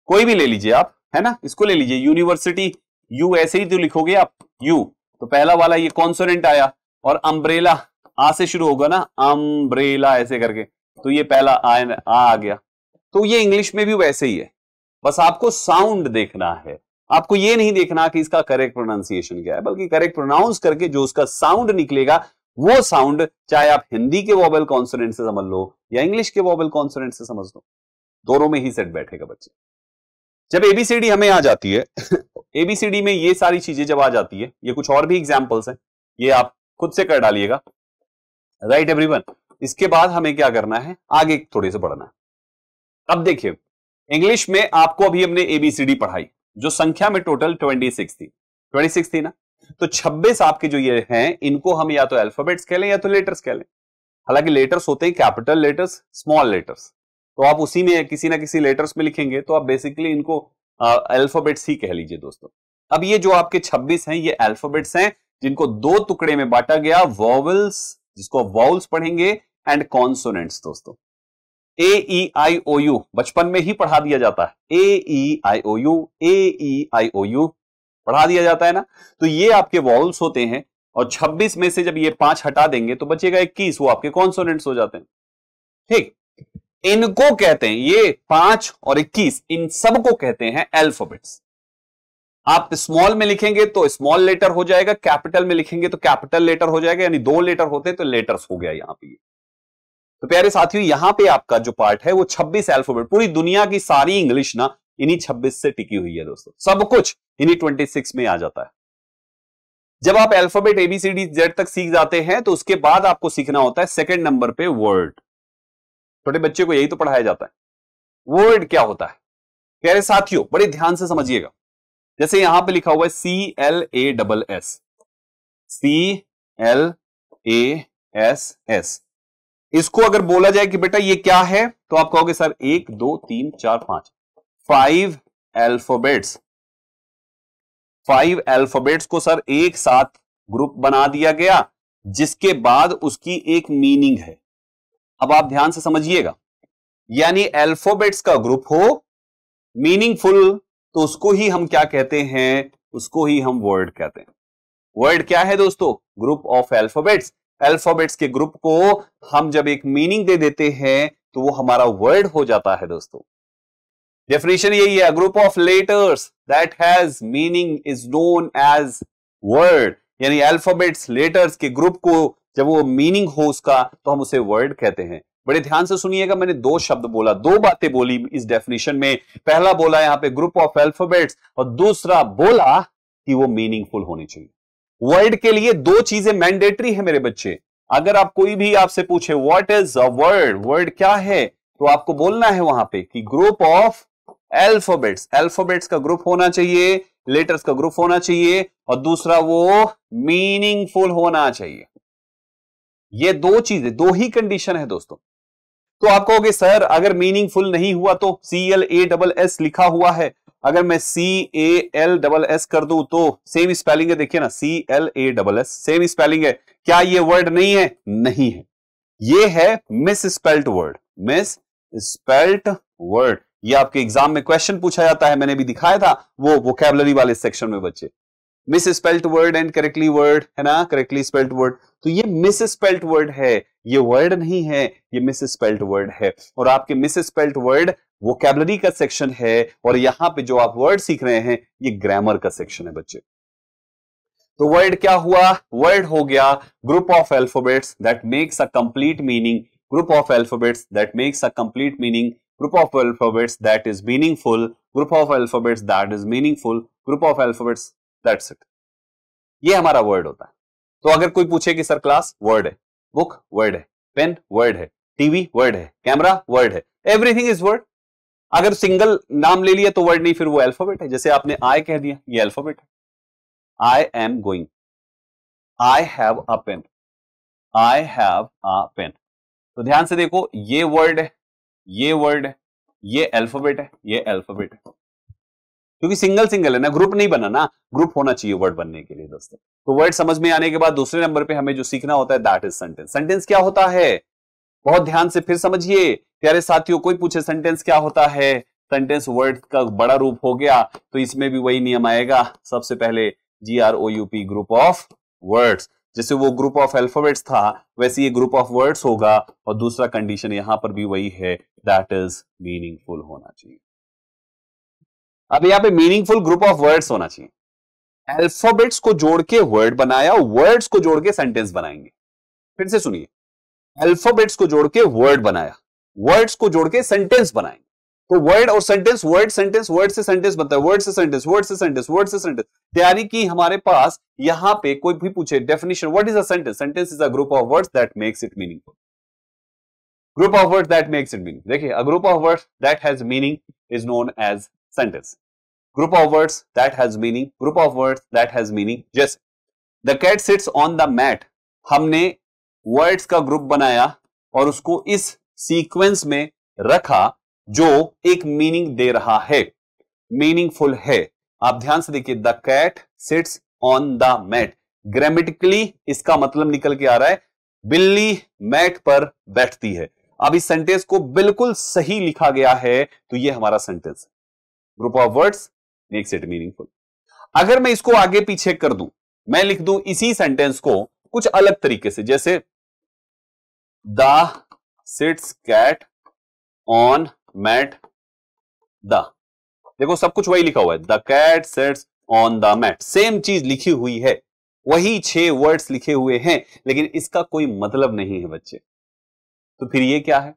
कोई भी ले लीजिए आप, है ना, इसको ले लीजिए, यूनिवर्सिटी, यू ऐसे ही तो लिखोगे आप, यू, तो पहला वाला ये कॉन्सोनेंट आया। और अम्ब्रेला आ से शुरू होगा ना, अम्ब्रेला ऐसे करके, तो ये पहला आ गया। तो ये इंग्लिश में भी वैसे ही है, बस आपको साउंड देखना है। आपको ये नहीं देखना कि इसका करेक्ट प्रोनाउंसिएशन क्या है, बल्कि करेक्ट प्रोनाउंस करके जो उसका साउंड निकलेगा वो साउंड, चाहे आप हिंदी के वोवेल कॉन्सोनेंट से समझ लो या इंग्लिश के वोवेल कॉन्सोनेंट से समझ लो, दोनों में ही सेट बैठेगा बच्चे। जब एबीसीडी हमें आ जाती है एबीसीडी में ये सारी चीजें जब आ जाती है, ये कुछ और भी एग्जांपल्स हैं, ये आप खुद से कर डालिएगा, राइट एवरीवन। इसके बाद हमें क्या करना है, आगे थोड़े से बढ़ना है। अब देखिए, इंग्लिश में आपको अभी हमने एबीसीडी पढ़ाई, जो संख्या में टोटल 26 थी, 26 थी ना, तो 26 आपके जो ये हैं, इनको हम या तो अल्फाबेट्स कह लें या तो लेटर्स कह लें। हालांकि लेटर्स होते हैं कैपिटल लेटर्स, स्मॉल लेटर्स, तो आप उसी में किसी ना किसी लेटर्स में लिखेंगे तो आप बेसिकली इनको अल्फाबेट्स ही कह लीजिए दोस्तों। अब ये जो आपके 26 हैं ये अल्फाबेट्स हैं, जिनको दो टुकड़े में बांटा गया, वॉवल्स, जिसको वाउल्स पढ़ेंगे, एंड कॉन्सोनेंट्स दोस्तों। ए ई आई ओ यू बचपन में ही पढ़ा दिया जाता है, ए ई आई ओ you, A E I O you पढ़ा दिया जाता है ना। तो ये आपके वॉवल्स होते हैं, और 26 में से जब ये 5 हटा देंगे तो बचेगा 21, वो आपके कॉन्सोनेंट्स हो जाते हैं। ठीक, इनको कहते हैं, ये 5 और 21, इन सबको कहते हैं अल्फाबेट्स। आप स्मॉल में लिखेंगे तो स्मॉल लेटर हो जाएगा, कैपिटल में लिखेंगे तो कैपिटल लेटर हो जाएगा, यानी 2 लेटर होते तो लेटर्स हो गया यहां पे। तो प्यारे साथियों, यहां पे आपका जो पार्ट है वो 26 अल्फाबेट, पूरी दुनिया की सारी इंग्लिश ना इन्हीं 26 से टिकी हुई है दोस्तों, सब कुछ इन्हीं 26 में आ जाता है। जब आप अल्फाबेट एबीसीडी जेड तक सीख जाते हैं तो उसके बाद आपको सीखना होता है सेकंड नंबर पे वर्ड। छोटे बच्चे को यही तो पढ़ाया जाता है, वर्ड क्या होता है। प्यारे साथियों, बड़े ध्यान से समझिएगा, जैसे यहां पे लिखा हुआ है CLASS, CLASS, इसको अगर बोला जाए कि बेटा ये क्या है, तो आप कहोगे सर 1 2 3 4 5 अल्फाबेट्स। 5 अल्फाबेट्स को सर एक साथ ग्रुप बना दिया गया, जिसके बाद उसकी एक मीनिंग है। अब आप ध्यान से समझिएगा, यानी अल्फाबेट्स का ग्रुप हो, मीनिंगफुल, तो उसको ही हम क्या कहते हैं, उसको ही हम वर्ड कहते हैं। वर्ड क्या है दोस्तों? Group of alphabets. अल्फाबेट्स के ग्रुप को हम जब एक मीनिंग दे देते हैं तो वो हमारा वर्ड हो जाता है दोस्तों। डेफिनेशन यही है, group of letters that has meaning is known as word. यानी अल्फाबेट्स लेटर्स के ग्रुप को जब वो मीनिंग हो उसका, तो हम उसे वर्ड कहते हैं। बड़े ध्यान से सुनिएगा, मैंने 2 शब्द बोला, 2 बातें बोली इस डेफिनेशन में। पहला बोला यहां पे ग्रुप ऑफ अल्फाबेट्स, और दूसरा बोला कि वो मीनिंगफुल होनी चाहिए। वर्ड के लिए 2 चीजें मैंडेटरी है मेरे बच्चे। अगर आप कोई भी आपसे पूछे what is a word, word क्या है, तो आपको बोलना है वहां पे कि ग्रुप ऑफ अल्फाबेट्स। अल्फाबेट्स का ग्रुप होना चाहिए, लेटर्स का ग्रुप होना चाहिए, और दूसरा वो मीनिंगफुल होना चाहिए। ये 2 चीजें, 2 ही कंडीशन है दोस्तों। तो आप कहोगे सर अगर मीनिंगफुल नहीं हुआ तो CLASS लिखा हुआ है, अगर मैं CALSS कर दूं तो सेम स्पेलिंग है, देखिए ना, CLASS सेम स्पेलिंग है। क्या ये वर्ड नहीं है? नहीं है, ये है miss spelt word. Miss spelt word, ये आपके एग्जाम में क्वेश्चन पूछा जाता है, मैंने भी दिखाया था वो वोकैबुलरी वाले सेक्शन में बच्चे। Miss spelt word and correctly word, है ना, करेक्टली स्पेल्ट वर्ड। तो ये मिस स्पेल्ट वर्ड है, ये वर्ड नहीं है, ये मिस स्पेल्ट वर्ड है। और आपके मिस स्पेल्ट वर्ड वोकैबुलरी का सेक्शन है, और यहां पे जो आप वर्ड सीख रहे हैं ये ग्रामर का सेक्शन है बच्चे। तो वर्ड क्या हुआ? वर्ड हो गया group of alphabets that makes a complete meaning, group of alphabets that makes a complete meaning, group of alphabets that is meaningful, group of alphabets that is meaningful, group of alphabets that's it. ये हमारा word होता है। तो अगर कोई पूछे कि sir class word है, बुक वर्ड है, पेन वर्ड है, टीवी वर्ड है, कैमरा वर्ड है, एवरीथिंग इज वर्ड। अगर सिंगल नाम ले लिया तो वर्ड नहीं, फिर वो अल्फाबेट है। जैसे आपने आई कह दिया, ये अल्फाबेट है। I am going, I have a pen, I have a pen. तो ध्यान से देखो, ये वर्ड है, ये वर्ड है, ये अल्फाबेट है, ये अल्फाबेट है, क्योंकि सिंगल सिंगल है ना, ग्रुप नहीं बना ना, ग्रुप होना चाहिए वर्ड बनने के लिए दोस्तों। तो वर्ड समझ में आने के बाद दूसरे नंबर पे हमें जो सीखना होता है दैट इज सेंटेंस। सेंटेंस क्या होता है, बहुत ध्यान से फिर समझिए प्यारे साथियों। कोई पूछे सेंटेंस क्या होता है, सेंटेंस वर्ड का बड़ा रूप हो गया, तो इसमें भी वही नियम आएगा। सबसे पहले GROUP, ग्रुप ऑफ वर्ड्स। जैसे वो ग्रुप ऑफ अल्फाबेट्स था, वैसे ये ग्रुप ऑफ वर्ड्स होगा। और दूसरा कंडीशन यहां पर भी वही है, दैट इज मीनिंगफुल होना चाहिए। अब यहां पे मीनिंगफुल ग्रुप ऑफ वर्ड्स होना चाहिए। अल्फाबेट्स को जोड़ के वर्ड बनाया, वर्ड्स को जोड़ के सेंटेंस बनाएंगे। फिर से सुनिए, अल्फाबेट्स को जोड़ के वर्ड बनाया, वर्ड्स को जोड़ के सेंटेंस बनाएंगे। तो वर्ड और सेंटेंस, वर्ड सेंटेंस, वर्ड से सेंटेंस बनता है, वर्ड से सेंटेंस, वर्ड से सेंटेंस, वर्ड से सेंटेंस। तैयारी की हमारे पास यहां पे कोई भी पूछे definition, what is a sentence? Sentence is a group of words that makes it meaningful. Group of words that makes it meaning. देखिए, a group of words that has meaning is known as sentence. Group of words that has meaning, group of words that has meaning. जैसे the cat sits on the mat, हमने words का group बनाया और उसको इस sequence में रखा जो एक मीनिंग दे रहा है, मीनिंगफुल है। आप ध्यान से देखिए, the cat sits on the mat, grammatically इसका मतलब निकल के आ रहा है बिल्ली मैट पर बैठती है। अब इस सेंटेंस को बिल्कुल सही लिखा गया है, तो ये हमारा सेंटेंस है। Group of words makes it meaningful. अगर मैं इसको आगे पीछे कर दूं, मैं लिख दूं इसी सेंटेंस को कुछ अलग तरीके से, जैसे the sits cat on mat the. देखो सब कुछ वही लिखा हुआ है, the cat sits on the mat, same चीज लिखी हुई है, वही 6 वर्ड्स लिखे हुए हैं, लेकिन इसका कोई मतलब नहीं है बच्चे। तो फिर ये क्या है?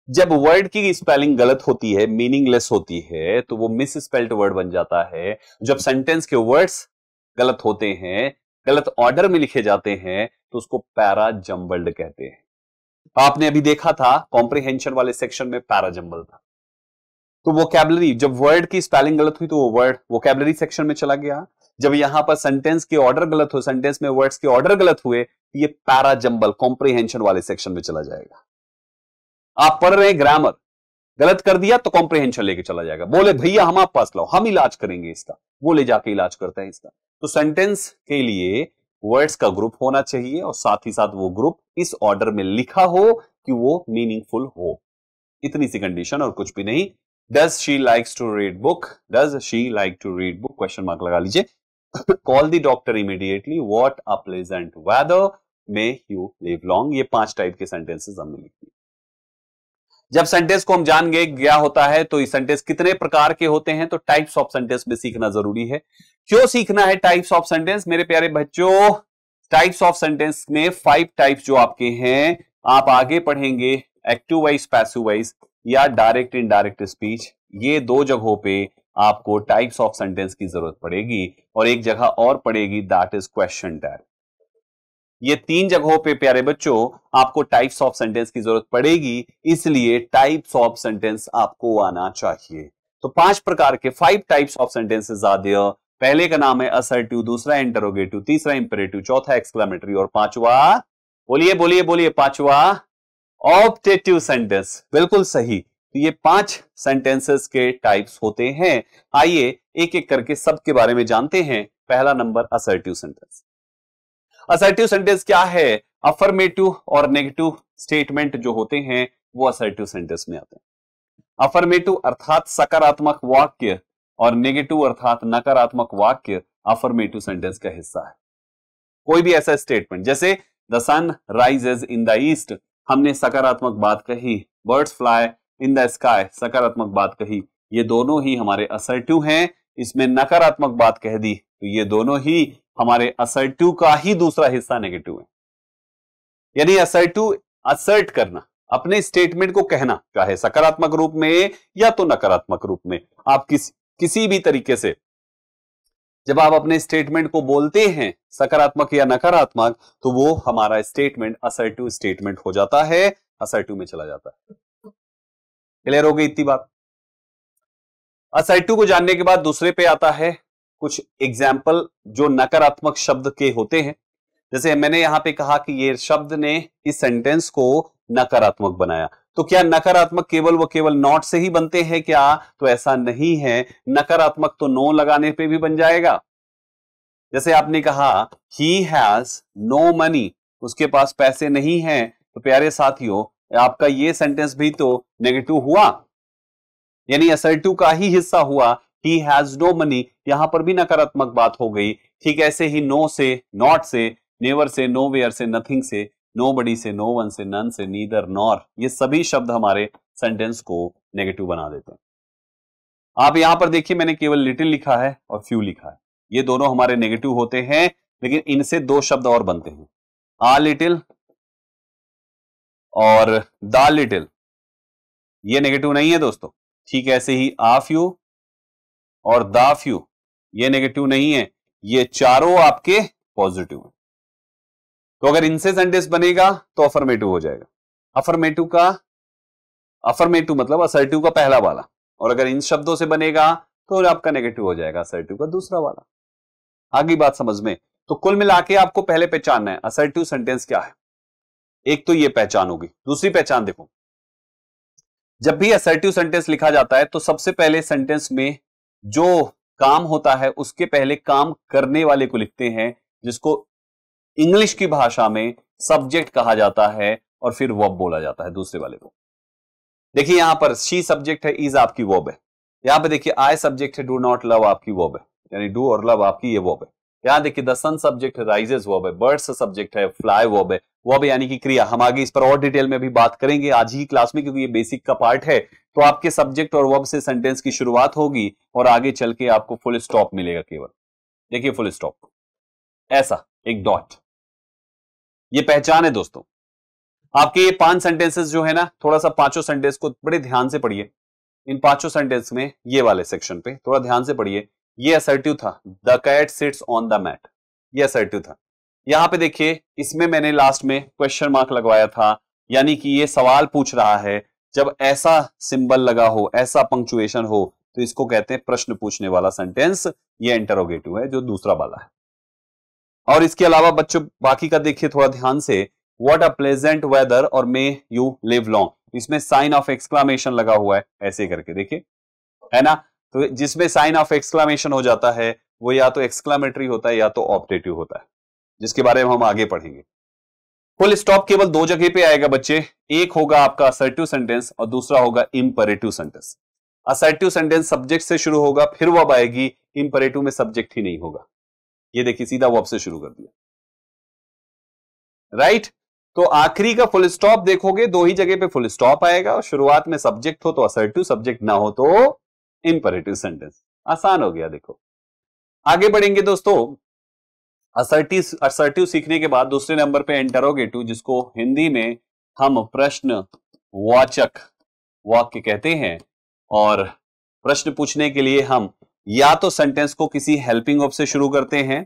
जब वर्ड की स्पेलिंग गलत होती है, मीनिंगलेस होती है, तो वो मिस स्पेल्ड वर्ड बन जाता है। जब सेंटेंस के वर्ड्स गलत होते हैं, गलत ऑर्डर में लिखे जाते हैं, तो उसको पैरा जंबल्ड कहते हैं। आपने अभी देखा था कॉम्प्रिहेंशन वाले सेक्शन में पैरा जंबल था। तो वोकैबुलरी, जब वर्ड की स्पेलिंग गलत हुई तो वो वर्ड वोकैबुलरी सेक्शन में चला गया। जब यहां पर सेंटेंस के ऑर्डर गलत हो, सेंटेंस में वर्ड्स के ऑर्डर गलत हुए, तो ये पैरा जंबल कॉम्प्रिहेंशन वाले सेक्शन में चला जाएगा। आप पढ़ रहे हैं ग्रामर, गलत कर दिया तो कॉम्प्रिहेंशन लेके चला जाएगा। बोले भैया हम आप पास लाओ, हम इलाज करेंगे इसका, वो ले जाके इलाज करता है इसका। तो सेंटेंस के लिए वर्ड्स का ग्रुप होना चाहिए और साथ ही साथ वो ग्रुप इस ऑर्डर में लिखा हो कि वो मीनिंगफुल हो। इतनी सी कंडीशन और कुछ भी नहीं। Does she likes to read book, does she like to read book, question mark लगा लीजिए। Call the doctor immediately, what a pleasant weather, may you live long. ये 5 टाइप के सेंटेंसेस हमने लिख दिए। जब सेंटेंस को हम जान गए क्या होता है, तो इस सेंटेंस कितने प्रकार के होते हैं, तो टाइप्स ऑफ सेंटेंस में सीखना जरूरी है। क्यों सीखना है टाइप्स ऑफ सेंटेंस मेरे प्यारे बच्चों? टाइप्स ऑफ सेंटेंस में 5 टाइप्स जो आपके हैं, आप आगे पढ़ेंगे एक्टिव वाइज, पैसिव वाइज या डायरेक्ट इनडायरेक्ट स्पीच। ये 2 जगहों पे आपको टाइप्स ऑफ सेंटेंस की जरूरत पड़ेगी और एक जगह और पड़ेगी, दैट इज क्वेश्चन टैग। ये 3 जगहों पे प्यारे बच्चों आपको टाइप्स ऑफ सेंटेंस की जरूरत पड़ेगी, इसलिए टाइप्स ऑफ सेंटेंस आपको आना चाहिए। तो 5 प्रकार के 5 types of sentences are there. पहले का नाम है असर्टिव, दूसरा इंटरोगेटिव, तीसरा इंपेरेटिव, चौथा एक्सक्लेमेटरी और पांचवा, बोलिए बोलिए बोलिए, पांचवा ऑब्जेक्टिव सेंटेंस। बिल्कुल सही। तो ये 5 सेंटेंसेस के टाइप्स होते हैं। आइए एक एक करके सबके बारे में जानते हैं। पहला number assertive sentence. Assertive sentence क्या है? अफर्मेटिव और नेगेटिव स्टेटमेंट जो होते हैं वो असर्टिव सेंटेंस में आते हैं। अफर्मेटिव अर्थात सकारात्मक वाक्य और नेगेटिव अर्थात नकारात्मक वाक्य अफर्मेटिव सेंटेंस का हिस्सा है। कोई भी ऐसा स्टेटमेंट जैसे the sun rises in the east, हमने सकारात्मक बात कही। Birds fly in the sky, सकारात्मक बात कही। ये दोनों ही हमारे असर्टिव हैं। इसमें नकारात्मक बात कह दी तो ये दोनों ही हमारे असर्टिव का ही दूसरा हिस्सा नेगेटिव है। यानी असर्टिव असर्ट करना, अपने स्टेटमेंट को कहना, चाहे सकारात्मक रूप में या तो नकारात्मक रूप में, आप किसी भी तरीके से। जब आप अपने स्टेटमेंट को बोलते हैं सकारात्मक या नकारात्मक, तो वो हमारा स्टेटमेंट असर्टिव स्टेटमेंट हो जाता है, असर्टिव में चला जाता है। क्लियर हो गई इतनी बात। असर्टिव को जानने के बाद दूसरे पे आता है कुछ एग्जाम्पल जो नकारात्मक शब्द के होते हैं। जैसे मैंने यहां पे कहा कि ये शब्द ने इस सेंटेंस को नकारात्मक बनाया, तो क्या नकारात्मक केवल नॉट से ही बनते हैं क्या? तो ऐसा नहीं है, नकारात्मक तो नो लगाने पे भी बन जाएगा। जैसे आपने कहा ही हैज नो मनी, उसके पास पैसे नहीं हैं, तो प्यारे साथियों आपका ये सेंटेंस भी तो नेगेटिव हुआ, यानी असर्टिव का ही हिस्सा हुआ। ही हैज नो मनी, यहां पर भी नकारात्मक बात हो गई। ठीक ऐसे ही नो से, नॉट से, नेवर से, नोवेयर से, नथिंग से, नोबडी से, नो वन से, नन से, नीदर, नॉर, ये सभी शब्द हमारे सेंटेंस को नेगेटिव बना देते हैं। आप यहां पर देखिए मैंने केवल लिटिल लिखा है और फ्यू लिखा है, ये दोनों हमारे नेगेटिव होते हैं, लेकिन इनसे दो शब्द और बनते हैं, आ लिटिल और द लिटिल, ये नेगेटिव नहीं है दोस्तों। ठीक ऐसे ही आ फ्यू और द फ्यू, ये नेगेटिव नहीं है, ये चारों आपके पॉजिटिव है। तो अगर इनसे सेंटेंस बनेगा तो अफर्मेटिव हो जाएगा। अफर्मेटिव मतलब असर्टिव का पहला वाला, और अगर इन शब्दों से बनेगा तो आपका नेगेटिव हो जाएगा असर्टिव का दूसरा वाला। आगे बात समझ में। तो कुल मिला के आपको पहले पहचानना है असर्टिव सेंटेंस क्या है। एक तो ये पहचान होगी, दूसरी पहचान देखो, जब भी असर्टिव सेंटेंस लिखा जाता है तो सबसे पहले सेंटेंस में जो काम होता है उसके पहले काम करने वाले को लिखते हैं, जिसको इंग्लिश की भाषा में सब्जेक्ट कहा जाता है, और फिर वर्ब बोला जाता है दूसरे वाले को। देखिए यहां पर शी सब्जेक्ट है, इज आपकी वर्ब है। यहां पे देखिए आई सब्जेक्ट है, डू नॉट लव आपकी वर्ब है, यानी डू और लव आपकी ये वर्ब है। यहां देखिए द सन सब्जेक्ट है, राइजेस वर्ब है, बर्ड्स सब्जेक्ट है, फ्लाई वर्ब है, वर्ब यानी कि क्रिया। हम आगे इस पर और डिटेल में भी बात करेंगे आज ही क्लास में, क्योंकि ये बेसिक का पार्ट है। तो आपके सब्जेक्ट और वर्ब से सेंटेंस की शुरुआत होगी और आगे चल के आपको फुल स्टॉप मिलेगा केवल। देखिए फुल स्टॉप, ऐसा एक डॉट, ये पहचान है दोस्तों। आपके ये 5 सेंटेंसेस जो है ना, थोड़ा सा पांचों सेंटेंस को बड़े ध्यान से पढ़िए। इन पांचों सेंटेंस में ये वाले सेक्शन पे थोड़ा ध्यान से पढ़िए। ये असर्टिव था, the cat sits on the mat, ये असर्टिव था। यहां पे देखिए इसमें मैंने लास्ट में क्वेश्चन मार्क लगवाया था, यानी कि ये सवाल पूछ रहा है। जब ऐसा सिंबल लगा हो, ऐसा पंक्चुएशन हो, तो इसको कहते हैं प्रश्न पूछने वाला सेंटेंस। ये इंटरोगेटिव है जो दूसरा वाला है। और इसके अलावा बच्चों बाकी का देखिए थोड़ा ध्यान से, व्हाट अ प्लेजेंट वेदर और मे यू लिव लॉन्ग, इसमें साइन ऑफ एक्सक्लामेशन लगा हुआ है, ऐसे करके देखिए, है ना। तो जिसमें साइन ऑफ एक्सक्लामेशन हो जाता है वो या तो एक्सक्लामेटरी होता है या तो ऑप्टेटिव होता है, जिसके बारे में हम आगे पढ़ेंगे। फुल स्टॉप केवल दो जगह पे आएगा बच्चे, एक होगा आपका असर्टिव सेंटेंस और दूसरा होगा imperative sentence. Assertive sentence subject से शुरू होगा, फिर वर्ब आएगी, इंपरेटिव में सब्जेक्ट ही नहीं होगा। ये देखिए सीधा वर्ब से शुरू कर दिया, राइट। तो आखिरी का फुल स्टॉप देखोगे दो ही जगह पे फुल स्टॉप आएगा, और शुरुआत में सब्जेक्ट हो तो असर्टिव, सब्जेक्ट ना हो तो इंपरेटिव सेंटेंस। आसान हो गया। देखो आगे बढ़ेंगे दोस्तों। असर्टिव सीखने के बाद दूसरे नंबर पे इंटरोगेटिव, जिसको हिंदी में हम प्रश्न वाचक वाक्य कहते हैं। और प्रश्न पूछने के लिए हम या तो सेंटेंस को किसी हेल्पिंग वर्ब से शुरू करते हैं।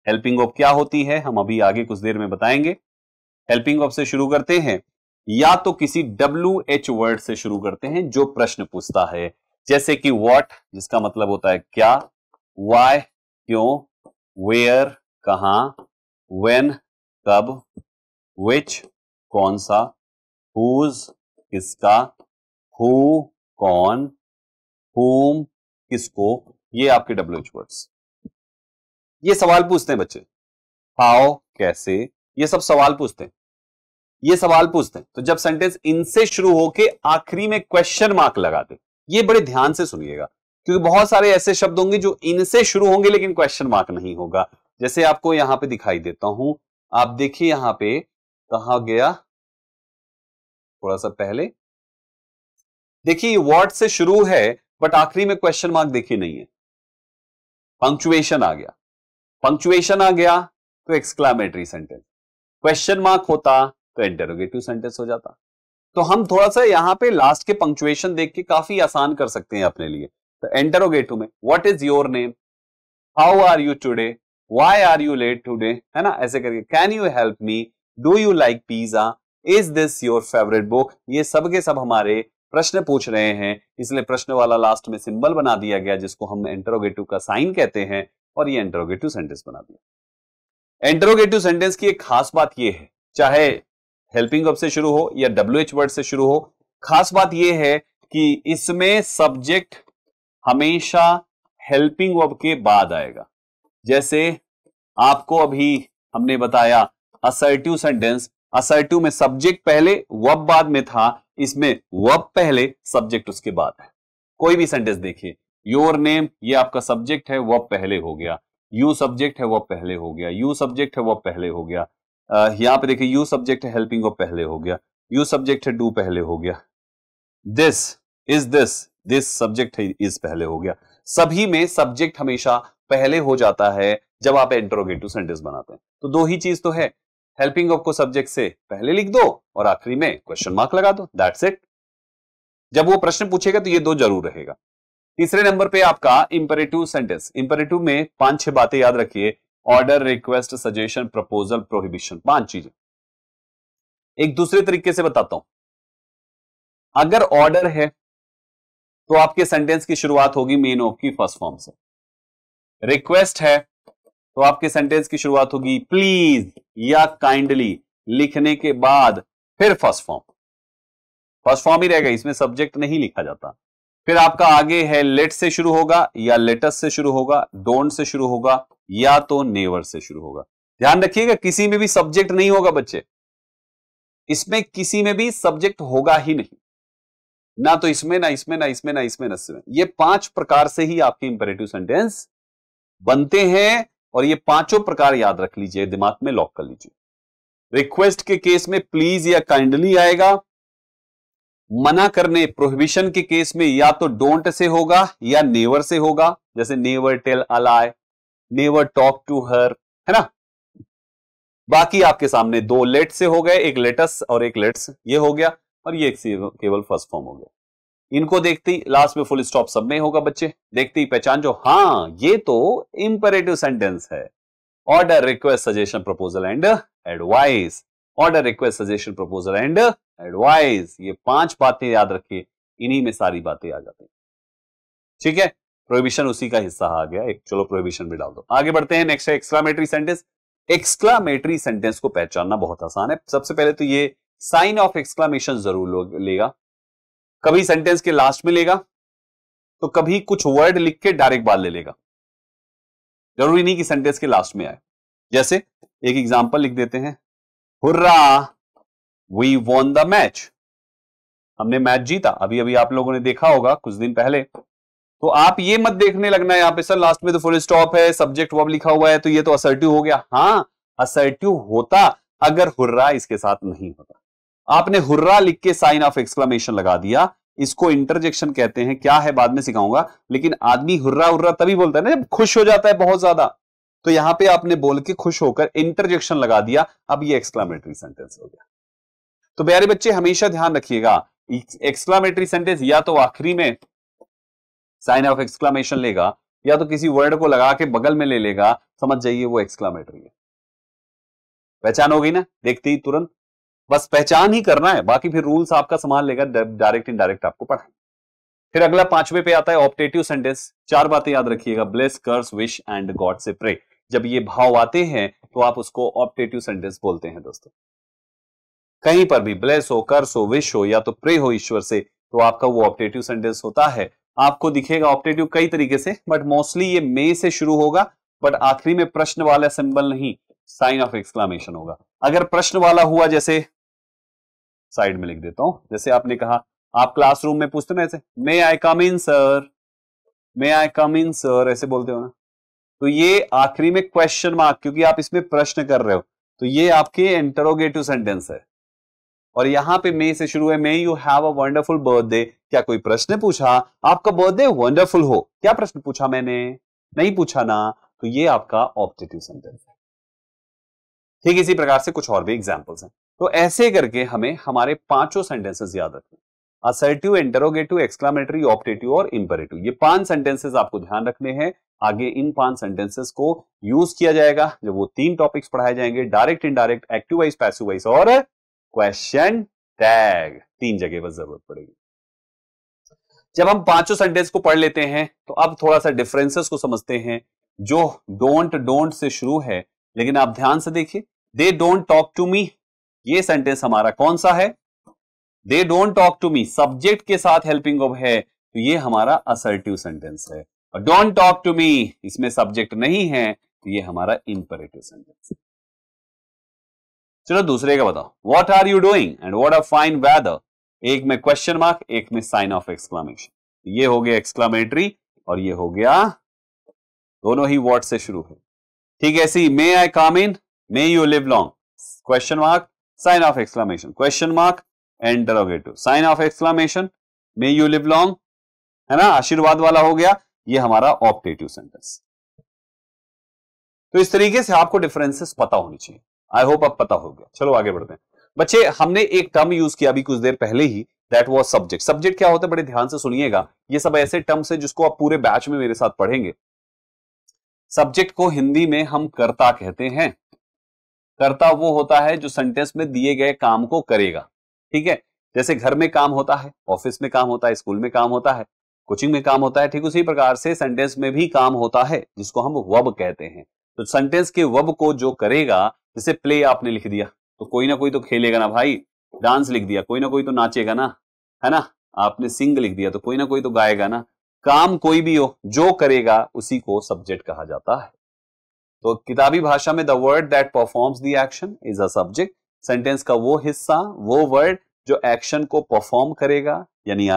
हेल्पिंग वर्ब क्या होती है हम अभी आगे कुछ देर में बताएंगे। हेल्पिंग वर्ब से शुरू करते हैं, या तो किसी WH वर्ड से शुरू करते हैं जो प्रश्न पूछता है, जैसे कि व्हाट, जिसका मतलब होता है क्या, व्हाई क्यों, वेयर कहां, व्हेन कब, विच कौन सा, हुज किसका, हु कौन, whom किसको, ये आपके WH वर्ड्स। ये सवाल पूछते हैं बच्चे, हाउ कैसे, ये सब सवाल पूछते हैं, ये सवाल पूछते हैं। तो जब सेंटेंस इनसे शुरू होके आखिरी में क्वेश्चन मार्क लगाते, ये बड़े ध्यान से सुनिएगा, क्योंकि बहुत सारे ऐसे शब्द होंगे जो इनसे शुरू होंगे लेकिन क्वेश्चन मार्क नहीं होगा। जैसे आपको यहां पे दिखाई देता हूं, आप देखिए यहां पे कहा गया, थोड़ा सा पहले देखिए वर्ड से शुरू है बट आखिरी में क्वेश्चन मार्क देखिए नहीं है। पंक्चुएशन आ गया, पंक्चुएशन आ गया तो एक्सक्लामेटरी सेंटेंस, क्वेश्चन मार्क होता तो इंटरोगेटिव सेंटेंस हो जाता। तो हम थोड़ा सा यहां पे लास्ट के पंक्चुएशन देख के काफी आसान कर सकते हैं अपने लिए। तो इंटरोगेटिव में what is your name, how are you today, why are you late today, है ना, ऐसे करके। Can you help me, do you like pizza, is this your favourite book. ये सब के सब हमारे प्रश्न पूछ रहे हैं, इसलिए प्रश्न वाला लास्ट में सिंबल बना दिया गया जिसको हम इंटरोगेटिव का साइन कहते हैं, और ये इंटरोगेटिव सेंटेंस बना दिया। इंटरोगेटिव सेंटेंस की एक खास बात ये है, चाहे हेल्पिंग वर्ब से शुरू हो या WH वर्ड से शुरू हो, खास बात ये है कि इसमें सब्जेक्ट हमेशा हेल्पिंग वर्ब के बाद आएगा। जैसे आपको अभी हमने बताया असर्टिव सेंटेंस, असर्टिव में सब्जेक्ट पहले वर्ब बाद में था, इसमें वर्ब पहले सब्जेक्ट उसके बाद है। कोई भी सेंटेंस देखिए, योर नेम, ये आपका सब्जेक्ट है, वर्ब पहले हो गया, यू सब्जेक्ट है, वर्ब पहले हो गया, यू सब्जेक्ट है, वर्ब पहले हो गया, यहां पे देखिए यू सब्जेक्ट है, हेल्पिंग वर्ब पहले हो गया, यू सब्जेक्ट है, डू पहले हो गया, दिस इज दिस सब्जेक्ट है, इज पहले हो गया। सभी में सब्जेक्ट हमेशा पहले हो जाता है जब आप इंटरोगेटिव सेंटेंस बनाते हैं। तो दो ही चीज तो है, हेल्पिंग वर्ब को सब्जेक्ट से पहले लिख दो और आखिरी में क्वेश्चन मार्क लगा दो, दैट्स इट। जब वो प्रश्न पूछेगा तो ये दो जरूर रहेगा। तीसरे नंबर पे आपका इंपेरेटिव सेंटेंस। इंपेरेटिव में 5-6 बातें याद रखिए, order, request, suggestion, proposal, prohibition, 5 चीजें। एक दूसरे तरीके से बताता हूं, अगर ऑर्डर है तो आपके सेंटेंस की शुरुआत होगी मेन वर्ब की फर्स्ट फॉर्म से। रिक्वेस्ट है तो आपके सेंटेंस की शुरुआत होगी प्लीज या काइंडली लिखने के बाद फिर फर्स्ट फॉर्म ही रहेगा, इसमें सब्जेक्ट नहीं लिखा जाता। फिर आपका आगे है लेट से शुरू होगा या लेटस से शुरू होगा, डोंट से शुरू होगा या तो नेवर से शुरू होगा। ध्यान रखिएगा किसी में भी सब्जेक्ट नहीं होगा बच्चे, इसमें किसी में भी सब्जेक्ट होगा ही नहीं, ना तो इसमें ना इसमें ना इसमें ना इसमें ना इसमें। ये 5 प्रकार से ही आपके इंपेरेटिव सेंटेंस बनते हैं और ये 5 प्रकार याद रख लीजिए, दिमाग में लॉक कर लीजिए। रिक्वेस्ट के केस में प्लीज या काइंडली आएगा, मना करने प्रोहिबिशन के केस में या तो डोंट से होगा या नेवर से होगा, जैसे never tell a lie, never talk to her, है ना। बाकी आपके सामने 2 लेट से हो गए, एक लेटस और एक लेट्स, ये हो गया, और ये केवल फर्स्ट फॉर्म हो गया। इनको देखते ही लास्ट में फुल स्टॉप सब में होगा बच्चे, देखते ही पहचान जो, हाँ ये तो इंपेरेटिव सेंटेंस है। Order, request, suggestion, proposal and advice, order, request, suggestion, proposal and advice, ये 5 बातें याद रखिए, इन्हीं में सारी बातें आ जाती हैं। ठीक है, प्रोहिबिशन उसी का हिस्सा आ गया एक, चलो प्रोहिबिशन भी डाल दो। आगे बढ़ते हैं, नेक्स्ट है एक्सक्लामेटरी सेंटेंस। एक्सक्लामेटरी सेंटेंस को पहचानना बहुत आसान है। सबसे पहले तो ये साइन ऑफ एक्सक्लामेशन जरूर लेगा, कभी सेंटेंस के लास्ट में लेगा तो कभी कुछ वर्ड लिख के डायरेक्ट बाद ले लेगा, जरूरी नहीं कि सेंटेंस के लास्ट में आए। जैसे एक एग्जांपल लिख देते हैं, hurrah we won the match, हमने मैच जीता। अभी अभी आप लोगों ने देखा होगा कुछ दिन पहले, तो आप ये मत देखने लगना यहां पे सर लास्ट में तो फुल स्टॉप है, सब्जेक्ट वर्ब लिखा हुआ है, तो ये तो असर्टिव हो गया। हाँ असर्टिव होता अगर हुर्रा इसके साथ नहीं होता। आपने हुर्रा लिख के साइन ऑफ एक्सक्लेमेशन लगा दिया, इसको इंटरजेक्शन कहते हैं, क्या है बाद में सिखाऊंगा। लेकिन आदमी हुर्रा हुर्रा तभी बोलता है ना जब खुश हो जाता है बहुत ज्यादा, तो यहां पे आपने बोल के खुश होकर इंटरजेक्शन लगा दिया, अब ये एक्सक्लेमेटरी सेंटेंस हो गया। तो प्यारे बच्चे हमेशा ध्यान रखिएगा, एक्सक्लेमेटरी सेंटेंस या तो आखिरी में साइन ऑफ एक्सक्लेमेशन लेगा या तो किसी वर्ड को लगा के बगल में ले लेगा, समझ जाइए वो एक्सक्लेमेटरी है। पहचान हो गई ना, देखते ही तुरंत, बस पहचान ही करना है, बाकी फिर रूल्स आपका संभाल लेगा, डायरेक्ट इनडायरेक्ट आपको पढ़ाएंगे। फिर अगला 5वें पे आता है ऑप्टेटिव सेंटेंस। 4 बातें याद रखिएगा, bless, curse, wish and god से प्रे। जब ये भाव आते हैं तो आप उसको ऑप्टेटिव सेंटेंस बोलते हैं दोस्तों। कहीं पर भी ब्लेस हो, कर्स हो, विश हो या तो प्रे हो ईश्वर से, तो आपका वो ऑप्टेटिव सेंटेंस होता है। आपको दिखेगा ऑप्टेटिव कई तरीके से, बट मोस्टली ये मे से शुरू होगा, बट आखिरी में प्रश्न वाला सिंबल नहीं, साइन ऑफ एक्सक्लेमेशन होगा। अगर प्रश्न वाला हुआ, जैसे साइड में लिख देता हूं, जैसे आपने कहा, आप क्लासरूम में पूछते ना ऐसे, मे I come in sir, may I come in sir, ऐसे बोलते हो ना, तो ये आखिरी में क्वेश्चन मार्क, क्योंकि आप इसमें प्रश्न कर रहे हो, तो ये आपके इंटरोगेटिव सेंटेंस है। और यहां पे मे से शुरू है, may you have a wonderful birthday. क्या कोई प्रश्न पूछा, आपका बर्थडे वंडरफुल हो, क्या प्रश्न पूछा मैंने, नहीं पूछा ना, तो ये आपका ऑप्टेटिव सेंटेंस है। ठीक इसी प्रकार से कुछ और भी एग्जांपल्स हैं। तो ऐसे करके हमें हमारे 5 सेंटेंसेस याद रखने। असर्टिव, इंटरोगेटिव, एक्सक्लामेटरी, ऑप्टेटिव और इंपेरेटिव। ये 5 सेंटेंसेस आपको ध्यान रखने हैं। आगे इन 5 सेंटेंसेस को यूज किया जाएगा जब वो 3 टॉपिक्स पढ़ाए जाएंगे, direct, indirect, active voice, passive voice और क्वेश्चन टैग। 3 जगह बस जरूरत पड़ेगी। जब हम 5 सेंटेंस को पढ़ लेते हैं तो अब थोड़ा सा डिफरेंसेस को समझते हैं। जो डोंट से शुरू है, लेकिन आप ध्यान से देखिए, they don't talk to me, ये सेंटेंस हमारा कौन सा है? They don't talk to me subject के साथ हेल्पिंग वर्ब है, तो ये हमारा असर्टिव सेंटेंस है। और डोंट टॉक टू मी इसमें सब्जेक्ट नहीं है, तो ये हमारा इंपेरेटिव सेंटेंस है। चलो दूसरे का बताओ, what are you doing and what a fine weather. एक में क्वेश्चन मार्क, एक में साइन ऑफ एक्सक्लामेशन। ये हो गया एक्सक्लामेटरी और ये हो गया, दोनों ही व्हाट से शुरू है। ठीक है, see may I come in, may you live long, question mark, sign of exclamation, question mark, interrogative, sign of exclamation, may you live long, है ना, आशीर्वाद वाला हो गया। ये हमारा ऑप्टेटिव सेंटेंस। तो इस तरीके से आपको डिफरेंसेस पता होनी चाहिए। आई होप अब पता हो गया। चलो आगे बढ़ते हैं बच्चे। हमने एक टर्म यूज किया अभी कुछ देर पहले ही, दैट वाज सब्जेक्ट। सब्जेक्ट क्या होता है, बड़े ध्यान से सुनिएगा। ये सब ऐसे टर्म्स है जिसको आप पूरे बैच में मेरे साथ पढ़ेंगे। सब्जेक्ट को हिंदी में हम कर्ता कहते हैं। कर्ता वो होता है जो सेंटेंस में दिए गए काम को करेगा। ठीक है, जैसे घर में काम होता है, ऑफिस में काम होता है, स्कूल में काम होता है, कोचिंग में काम होता है, ठीक उसी प्रकार से सेंटेंस में भी काम होता है जिसको हम वर्ब कहते हैं। तो सेंटेंस के वर्ब को जो करेगा, जैसे प्ले आपने लिख दिया तो कोई ना कोई तो खेलेगा ना भाई, डांस लिख दिया कोई ना कोई तो नाचेगा ना, है ना, आपने सिंग लिख दिया तो कोई ना कोई तो गाएगा ना। काम कोई भी हो, जो करेगा उसी को सब्जेक्ट कहा जाता है। तो किताबी भाषा में the word that performs the action is a subject. Sentence का वो हिस्सा, वो वर्ड जो एक्शन को परफॉर्म करेगा, यानी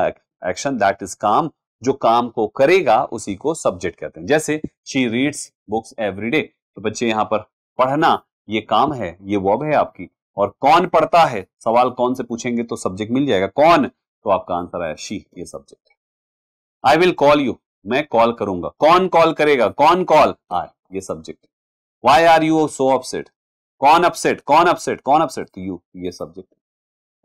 एक्शन दैट इज काम, जो काम को करेगा उसी को सब्जेक्ट कहते हैं। जैसे she reads books every day, तो बच्चे यहां पर पढ़ना ये काम है, ये वर्ब है आपकी। और कौन पढ़ता है, सवाल कौन से पूछेंगे तो सब्जेक्ट मिल जाएगा, कौन, तो आपका आंसर है शी, ये सब्जेक्ट है। आई विल कॉल यू, मैं कॉल करूंगा, कौन कॉल करेगा, कौन कॉल, आई, ये सब्जेक्ट है। Why are you so upset, कौन अपसेट, कौन अपसेट, कौन अपसेट, तो यू, ये सब्जेक्ट है।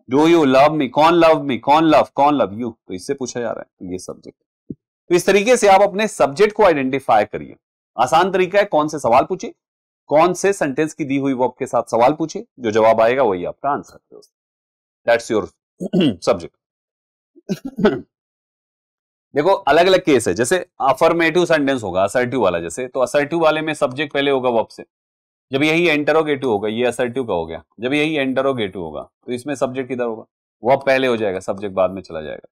डू यू लव मी, कौन लव मी, कौन लव यू, तो इससे पूछा जा रहा है, तो ये सब्जेक्ट है। तो इस तरीके से आप अपने सब्जेक्ट को आइडेंटिफाई करिए। आसान तरीका है, कौन से सवाल पूछे, कौन से सेंटेंस की दी हुई वर्ब के साथ सवाल पूछे, जो जवाब आएगा वही आपका आंसर है। That's your subject. देखो अलग अलग केस है, जैसे अफर्मेटिव सेंटेंस होगा असर्टिव वाला, जैसे तो असर्टिव वाले में सब्जेक्ट पहले होगा वर्ब से। जब यही इंटरोगेटिव होगा, ये असर्टिव का हो गया, जब यही इंटरोगेटिव होगा तो इसमें सब्जेक्ट किधर होगा, वर्ब पहले हो जाएगा, सब्जेक्ट बाद में चला जाएगा।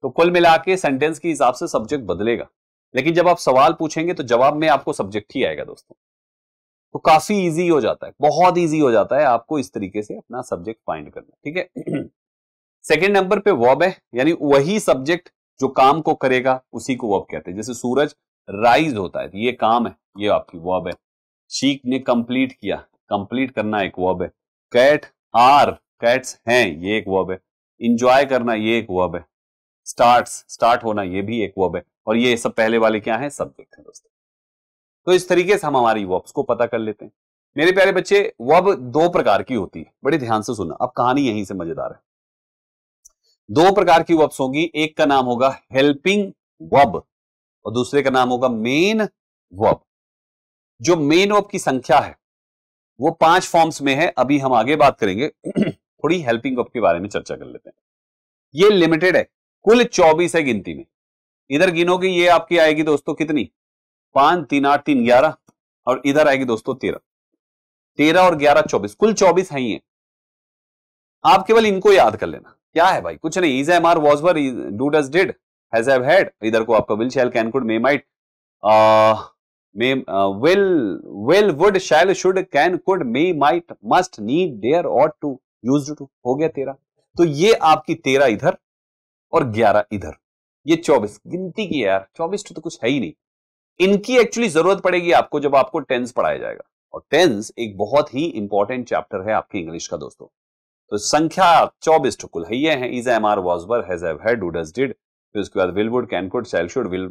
तो कुल मिला के सेंटेंस के हिसाब से सब्जेक्ट बदलेगा, लेकिन जब आप सवाल पूछेंगे तो जवाब में आपको सब्जेक्ट ही आएगा दोस्तों। तो काफी इजी हो जाता है, बहुत इजी हो जाता है आपको इस तरीके से अपना सब्जेक्ट फाइंड करना। ठीक है, सेकेंड नंबर पे वर्ब है, यानी वही सब्जेक्ट जो काम को करेगा उसी को वर्ब कहते हैं। जैसे सूरज राइज होता है, ये काम है, ये आपकी वर्ब है। शीख ने कंप्लीट किया, कंप्लीट करना एक वर्ब है। कैट आर, कैट्स हैं, ये एक वर्ब है। इंजॉय करना, ये एक वर्ब है। स्टार्ट्स, स्टार्ट होना, ये भी एक वर्ब है। और ये सब पहले वाले क्या है, सब्जेक्ट है दोस्तों। तो इस तरीके से हम हमारी वर्ब्स को पता कर लेते हैं। मेरे प्यारे बच्चे, वर्ब 2 प्रकार की होती है, बड़े ध्यान से सुनना, अब कहानी यहीं से मजेदार है। 2 प्रकार की वर्ब्स होगी, एक का नाम होगा हेल्पिंग वर्ब और दूसरे का नाम होगा मेन वर्ब। जो मेन वर्ब की संख्या है वो 5 फॉर्म्स में है, अभी हम आगे बात करेंगे। थोड़ी हेल्पिंग वर्ब के बारे में चर्चा कर लेते हैं। ये लिमिटेड है, कुल 24 है गिनती में। इधर गिनोगे ये आपकी आएगी दोस्तों कितनी, 5 3 8 3 11, और इधर आएगी दोस्तों 13। 13 और 11 24, कुल 24 है ही है। आप केवल इनको याद कर लेना। क्या है भाई, कुछ नहीं, is am are was were, do does did, has have had, इधर को आपका will shall can could may might, may will would shall should can could may might must need dare ought to used to, हो गया 13। तो ये आपकी 13 इधर और 11 इधर, ये 24 गिनती की है यार, 24 तो कुछ है ही नहीं। इनकी एक्चुअली जरूरत पड़ेगी आपको जब आपको टेंस पढ़ाया जाएगा, और टेंस एक बहुत ही इंपॉर्टेंट चैप्टर है आपकी इंग्लिश का दोस्तों। तो संख्या 24 कुल है ये है, is am are was were, has have had, do does did, फिर उसके बाद will would can could shall should will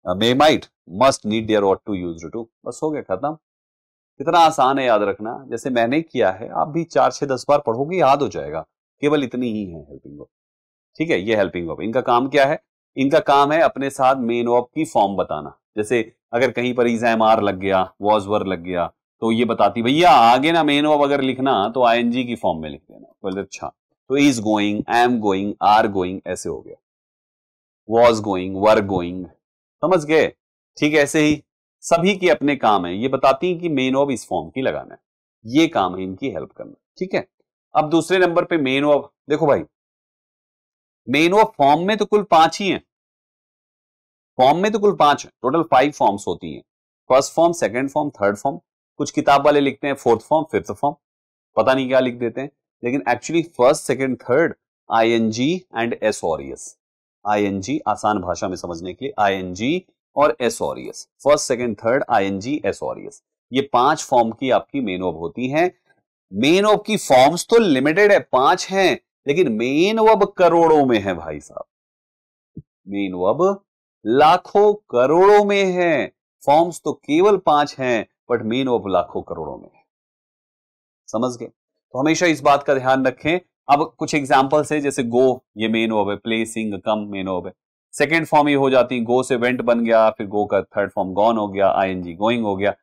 may might must need dare ought to used to, बस हो गया खत्म। कितना आसान है याद रखना, जैसे मैंने किया है आप भी 4 6 10 बार पढ़ोगे याद हो जाएगा, केवल इतनी ही है हेल्पिंग वर्ब। ठीक है, ये हेल्पिंग वर्ब। इनका काम क्या है? इनका काम है अपने साथ मेन वर्ब की फॉर्म बताना। जैसे अगर कहीं पर इज एम आर लग गया, वॉज वर लग गया, तो ये बताती भैया आगे ना मेन वर्ब अगर लिखना तो आईएनजी की फॉर्म में लिख देना। बोले अच्छा, तो is going, am going, are going ऐसे हो गया, वॉज गोइंग, वर गोइंग, समझ गए? ठीक है, ऐसे ही सभी के अपने काम है, ये बताती है कि मेन वर्ब इस फॉर्म की लगाना है, ये काम है इनकी हेल्प करना। ठीक है, अब दूसरे नंबर पे मेन वर्ब। देखो भाई, मेन वर्ब फॉर्म में तो कुल 5 ही है, फॉर्म में तो कुल 5 है, टोटल 5 फॉर्म्स होती हैं। First form, second form, third form. कुछ किताब वाले लिखते हैं फोर्थ फॉर्म, फिफ्थ फॉर्म, पता नहीं क्या लिख देते हैं, लेकिन actually first, second, third, ING and S और एस। आईएनजी आसान भाषा में समझने के लिए आईएनजी और एस और S, first, second, third, ING, S और एस, ये 5 फॉर्म की आपकी मेन वर्ब होती हैं। मेन वर्ब की फॉर्म्स तो लिमिटेड है, 5 हैं, लेकिन मेन वर्ब करोड़ों में है भाई साहब। मेन वर्ब लाखों करोड़ों में है, फॉर्म्स तो केवल 5 हैं, बट मेन वर्ब लाखों करोड़ों में है। समझ गए? तो हमेशा इस बात का ध्यान रखें। अब कुछ एग्जांपल्स है, जैसे गो, ये मेन वर्ब है, प्ले, सिंग, कम मेन वर्ब है। सेकंड फॉर्म ये हो जाती है, गो से वेंट बन गया, फिर गो का थर्ड फॉर्म गॉन हो गया, आईएनजी गोइंग हो गया,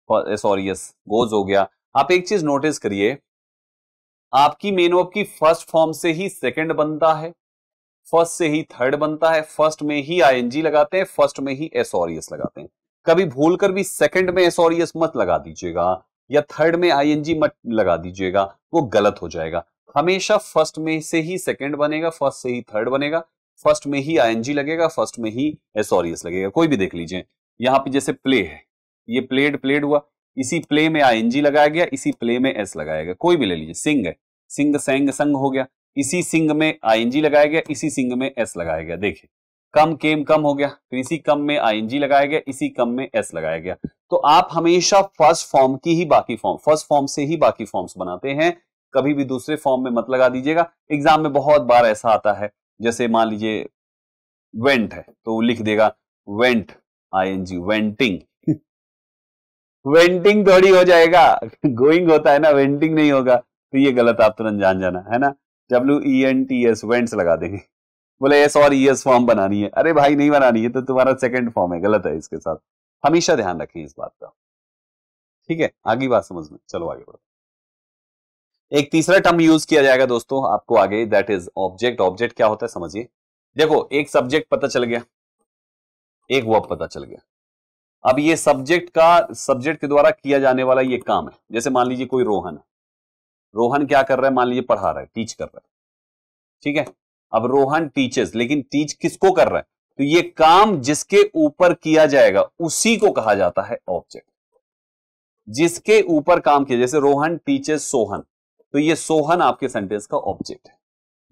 सॉरी यस गोज हो गया। आप एक चीज नोटिस करिए, आपकी मेन वर्ब की फर्स्ट फॉर्म से ही सेकंड बनता है, फर्स्ट से ही थर्ड बनता है, फर्स्ट में ही आईएनजी लगाते हैं, फर्स्ट में ही एस और एस लगाते हैं। कभी भूलकर भी सेकंड में एस और एस मत लगा दीजिएगा, या थर्ड में आईएनजी मत लगा दीजिएगा, वो गलत हो जाएगा। हमेशा फर्स्ट में से ही सेकंड बनेगा, फर्स्ट से ही थर्ड बनेगा, फर्स्ट में ही आईएनजी लगेगा, फर्स्ट में ही एस और एस लगेगा। कोई भी देख लीजिए, यहां पे जैसे प्ले है, ये प्लेड, प्लेड हुआ, इसी प्ले में आईएनजी लगाया गया, इसी प्ले में एस लगाया गया। कोई भी ले लीजिए, सिंग है, सिंग, सेंग, संग हो गया, इसी सिंग में आईएनजी लगाया गया, इसी सिंग में एस लगाया गया। देखिए, कम, केम, कम हो गया, फिर इसी कम में आईएनजी लगाया गया, इसी कम में एस लगाया गया। तो आप हमेशा फर्स्ट फॉर्म की ही बाकी फॉर्म, फर्स्ट फॉर्म से ही बाकी फॉर्म्स बनाते हैं, कभी भी दूसरे फॉर्म में मत लगा दीजिएगा। एग्जाम में बहुत बार ऐसा आता है, जैसे मान लीजिए वेंट है तो लिख देगा वेंट, आईएनजी, वेंटिंग। वेंटिंग थोड़ी हो जाएगा, गोइंग होता है ना, वेंटिंग नहीं होगा, तो ये गलत आप तुरंत जान जाना है ना। WENTS, वेंट्स लगा देंगे। बोले एस और ES फॉर्म बनानी है, अरे भाई नहीं बनानी है, तो तुम्हारा सेकंड फॉर्म है, गलत है इसके साथ। हमेशा ध्यान रखें इस बात का। ठीक है, आगे बात समझ में, चलो आगे बढ़ो। एक तीसरा टर्म यूज किया जाएगा दोस्तों आपको आगे, दैट इज ऑब्जेक्ट। ऑब्जेक्ट क्या होता है समझिए। देखो, एक सब्जेक्ट पता चल गया, एक वर्ब पता चल गया। अब ये सब्जेक्ट के द्वारा किया जाने वाला ये काम है। जैसे मान लीजिए कोई रोहन है, रोहन क्या कर रहा है, मान लीजिए पढ़ा रहा है, टीच कर रहा है। ठीक है, अब रोहन टीचर्स, लेकिन टीच किसको कर रहा है? तो ये काम जिसके ऊपर किया जाएगा उसी को कहा जाता है ऑब्जेक्ट। जिसके ऊपर काम किया, जैसे रोहन टीचर्स सोहन, तो ये सोहन आपके सेंटेंस का ऑब्जेक्ट है।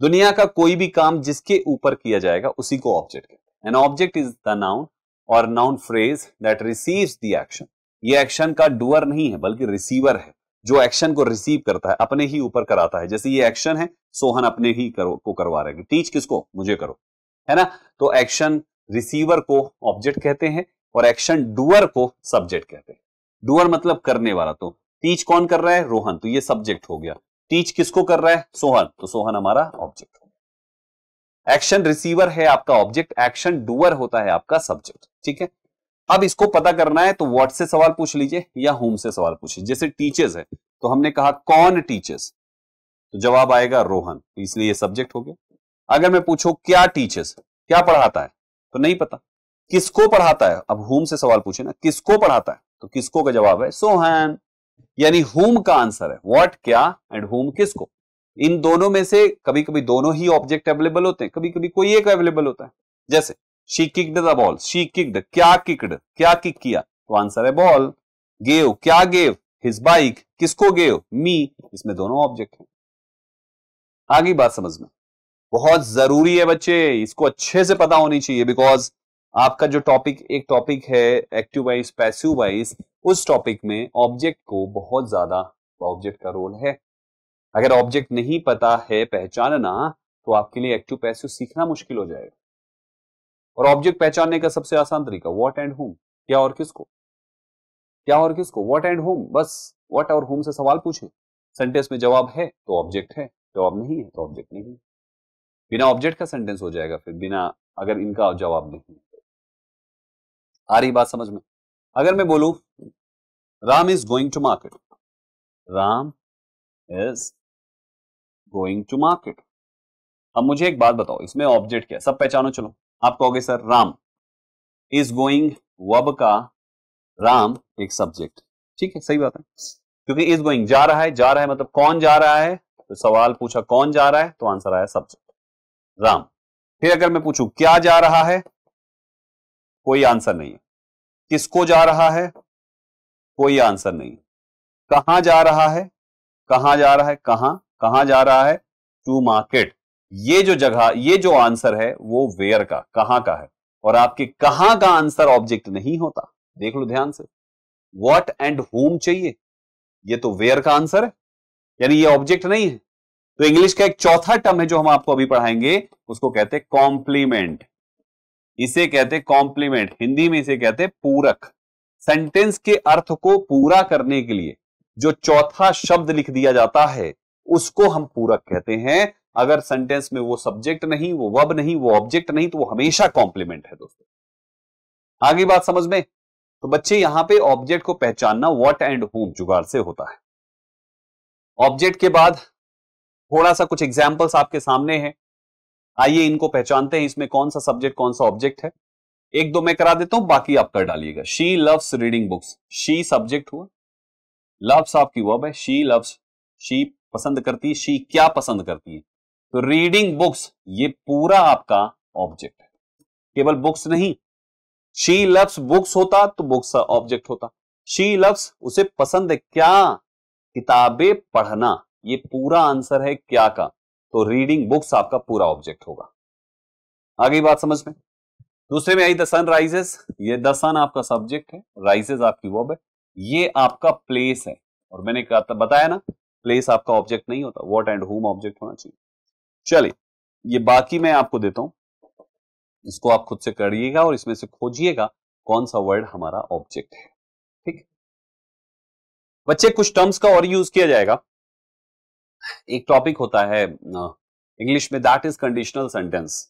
दुनिया का कोई भी काम जिसके ऊपर किया जाएगा उसी को ऑब्जेक्ट कहते हैं। An object is the noun और noun phrase that receives the action. ये एक्शन का डूअर नहीं है बल्कि रिसीवर है, जो एक्शन को रिसीव करता है, अपने ही ऊपर कराता है। जैसे ये एक्शन है, सोहन अपने ही को करवा रहे हैं, टीच किसको, मुझे करो, है ना। तो एक्शन रिसीवर को ऑब्जेक्ट कहते हैं और एक्शन डूअर को सब्जेक्ट कहते हैं। डूअर मतलब करने वाला, तो टीच कौन कर रहा है, रोहन, तो ये सब्जेक्ट हो गया। टीच किसको कर रहा है, सोहन, तो सोहन हमारा ऑब्जेक्ट हो गया। एक्शन रिसीवर है आपका ऑब्जेक्ट, एक्शन डूअर होता है आपका सब्जेक्ट। ठीक है, अब इसको पता करना है तो व्हाट से सवाल पूछ लीजिए या हुम से सवाल पूछिए। जैसे टीचर्स है तो हमने कहा कौन टीचर्स, तो जवाब आएगा रोहन, तो इसलिए ये सब्जेक्ट हो गया। अगर मैं पूछूं क्या टीचर्स, क्या पढ़ाता है, तो नहीं पता। किसको पढ़ाता है, अब हुम से सवाल पूछे ना, किसको पढ़ाता है, तो किसको का जवाब है सोहन, यानी हुम का आंसर है। व्हाट क्या एंड हुम किसको। इन दोनों में से कभी कभी दोनों ही ऑब्जेक्ट अवेलेबल होते हैं, कभी कभी कोई एक अवेलेबल होता है। जैसे she kicked the ball, she kicked, क्या किक्ड, क्या किक किया, तो आंसर है बॉल। गेव, क्या गेव, हिज बाइक, किसको गेव, मी, इसमें दोनों ऑब्जेक्ट हैं। आगे बात समझ में, बहुत जरूरी है बच्चे, इसको अच्छे से पता होनी चाहिए, बिकॉज आपका जो टॉपिक, एक टॉपिक है एक्टिव वाइज पैसिव वाइज, उस टॉपिक में ऑब्जेक्ट को बहुत ज्यादा, ऑब्जेक्ट का रोल है। अगर ऑब्जेक्ट नहीं पता है पहचानना तो आपके लिए एक्टिव पैसिव सीखना मुश्किल हो जाएगा। और ऑब्जेक्ट पहचानने का सबसे आसान तरीका व्हाट एंड हुम, क्या और किसको, क्या और किसको, व्हाट एंड हुम, बस व्हाट और हुम से सवाल पूछें, सेंटेंस में जवाब है तो ऑब्जेक्ट है, जवाब नहीं है तो ऑब्जेक्ट नहीं। बिना ऑब्जेक्ट का सेंटेंस हो जाएगा फिर, बिना अगर इनका जवाब नहीं। आ रही बात समझ में? अगर मैं बोलूं Ram is going to market, Ram is going to market. अब मुझे एक बात बताओ, इसमें ऑब्जेक्ट क्या है? सब पहचानो। चलो आप कहोगे sir Ram is going, verb का राम एक सब्जेक्ट, ठीक है, सही बात है, क्योंकि इज गोइंग जा रहा है, जा रहा है मतलब कौन जा रहा है, तो सवाल पूछा कौन जा रहा है, तो आंसर आया सब्जेक्ट राम। फिर अगर मैं पूछूं क्या जा रहा है, कोई आंसर नहीं है। किसको जा रहा है, कोई आंसर नहीं। कहां जा रहा है, कहां जा रहा है, कहां जा रहा है, टू मार्केट। ये जो जगह, ये जो आंसर है वो वेयर का, कहां का है, और आपके कहां का आंसर ऑब्जेक्ट नहीं होता। देख लो ध्यान से, व्हाट एंड होम चाहिए, ये तो वेयर का आंसर है, यानी ये ऑब्जेक्ट नहीं है। तो इंग्लिश का एक चौथा टर्म है जो हम आपको अभी पढ़ाएंगे, उसको कहते हैं कॉम्प्लीमेंट। इसे कहते हैं कॉम्प्लीमेंट, हिंदी में इसे कहते हैं पूरक। सेंटेंस के अर्थ को पूरा करने के लिए जो चौथा शब्द लिख दिया जाता है उसको हम पूरक कहते हैं। अगर सेंटेंस में वो सब्जेक्ट नहीं, वो वर्ब नहीं, वो ऑब्जेक्ट नहीं, तो वो हमेशा कॉम्प्लीमेंट है दोस्तों। आगे बात समझ में? तो बच्चे यहां पे ऑब्जेक्ट को पहचानना व्हाट एंड होम जुगाड़ से होता है। ऑब्जेक्ट के बाद थोड़ा सा कुछ एग्जाम्पल्स आपके सामने हैं, आइए इनको पहचानते हैं, इसमें कौन सा सब्जेक्ट कौन सा ऑब्जेक्ट है। एक दो मैं करा देता हूं, बाकी आप कर डालिएगा। She loves reading books, she subject हुआ, लव्स आपकी वर्ब है, शी लव्स, शी पसंद करती है, शी क्या पसंद करती है, तो रीडिंग बुक्स ये पूरा आपका ऑब्जेक्ट है, केवल बुक्स नहीं। शी लव्स बुक्स होता तो बुक्स ऑब्जेक्ट होता, शी लव्स उसे पसंद है क्या, किताबें पढ़ना, ये पूरा आंसर है क्या का, तो रीडिंग बुक्स आपका पूरा ऑब्जेक्ट होगा। आगे बात समझ में? दूसरे में आई द सन राइजेस, ये द सन आपका सब्जेक्ट है, राइजेस आपकी वर्ब है, ये आपका प्लेस है, और मैंने कहा बताया ना प्लेस आपका ऑब्जेक्ट नहीं होता, व्हाट एंड होम ऑब्जेक्ट होना चाहिए। चलिए ये बाकी मैं आपको देता हूं, इसको आप खुद से करिएगा और इसमें से खोजिएगा कौन सा वर्ड हमारा ऑब्जेक्ट है। ठीक बच्चे, कुछ टर्म्स का और यूज किया जाएगा। एक टॉपिक होता है इंग्लिश में, दैट इज कंडीशनल सेंटेंस।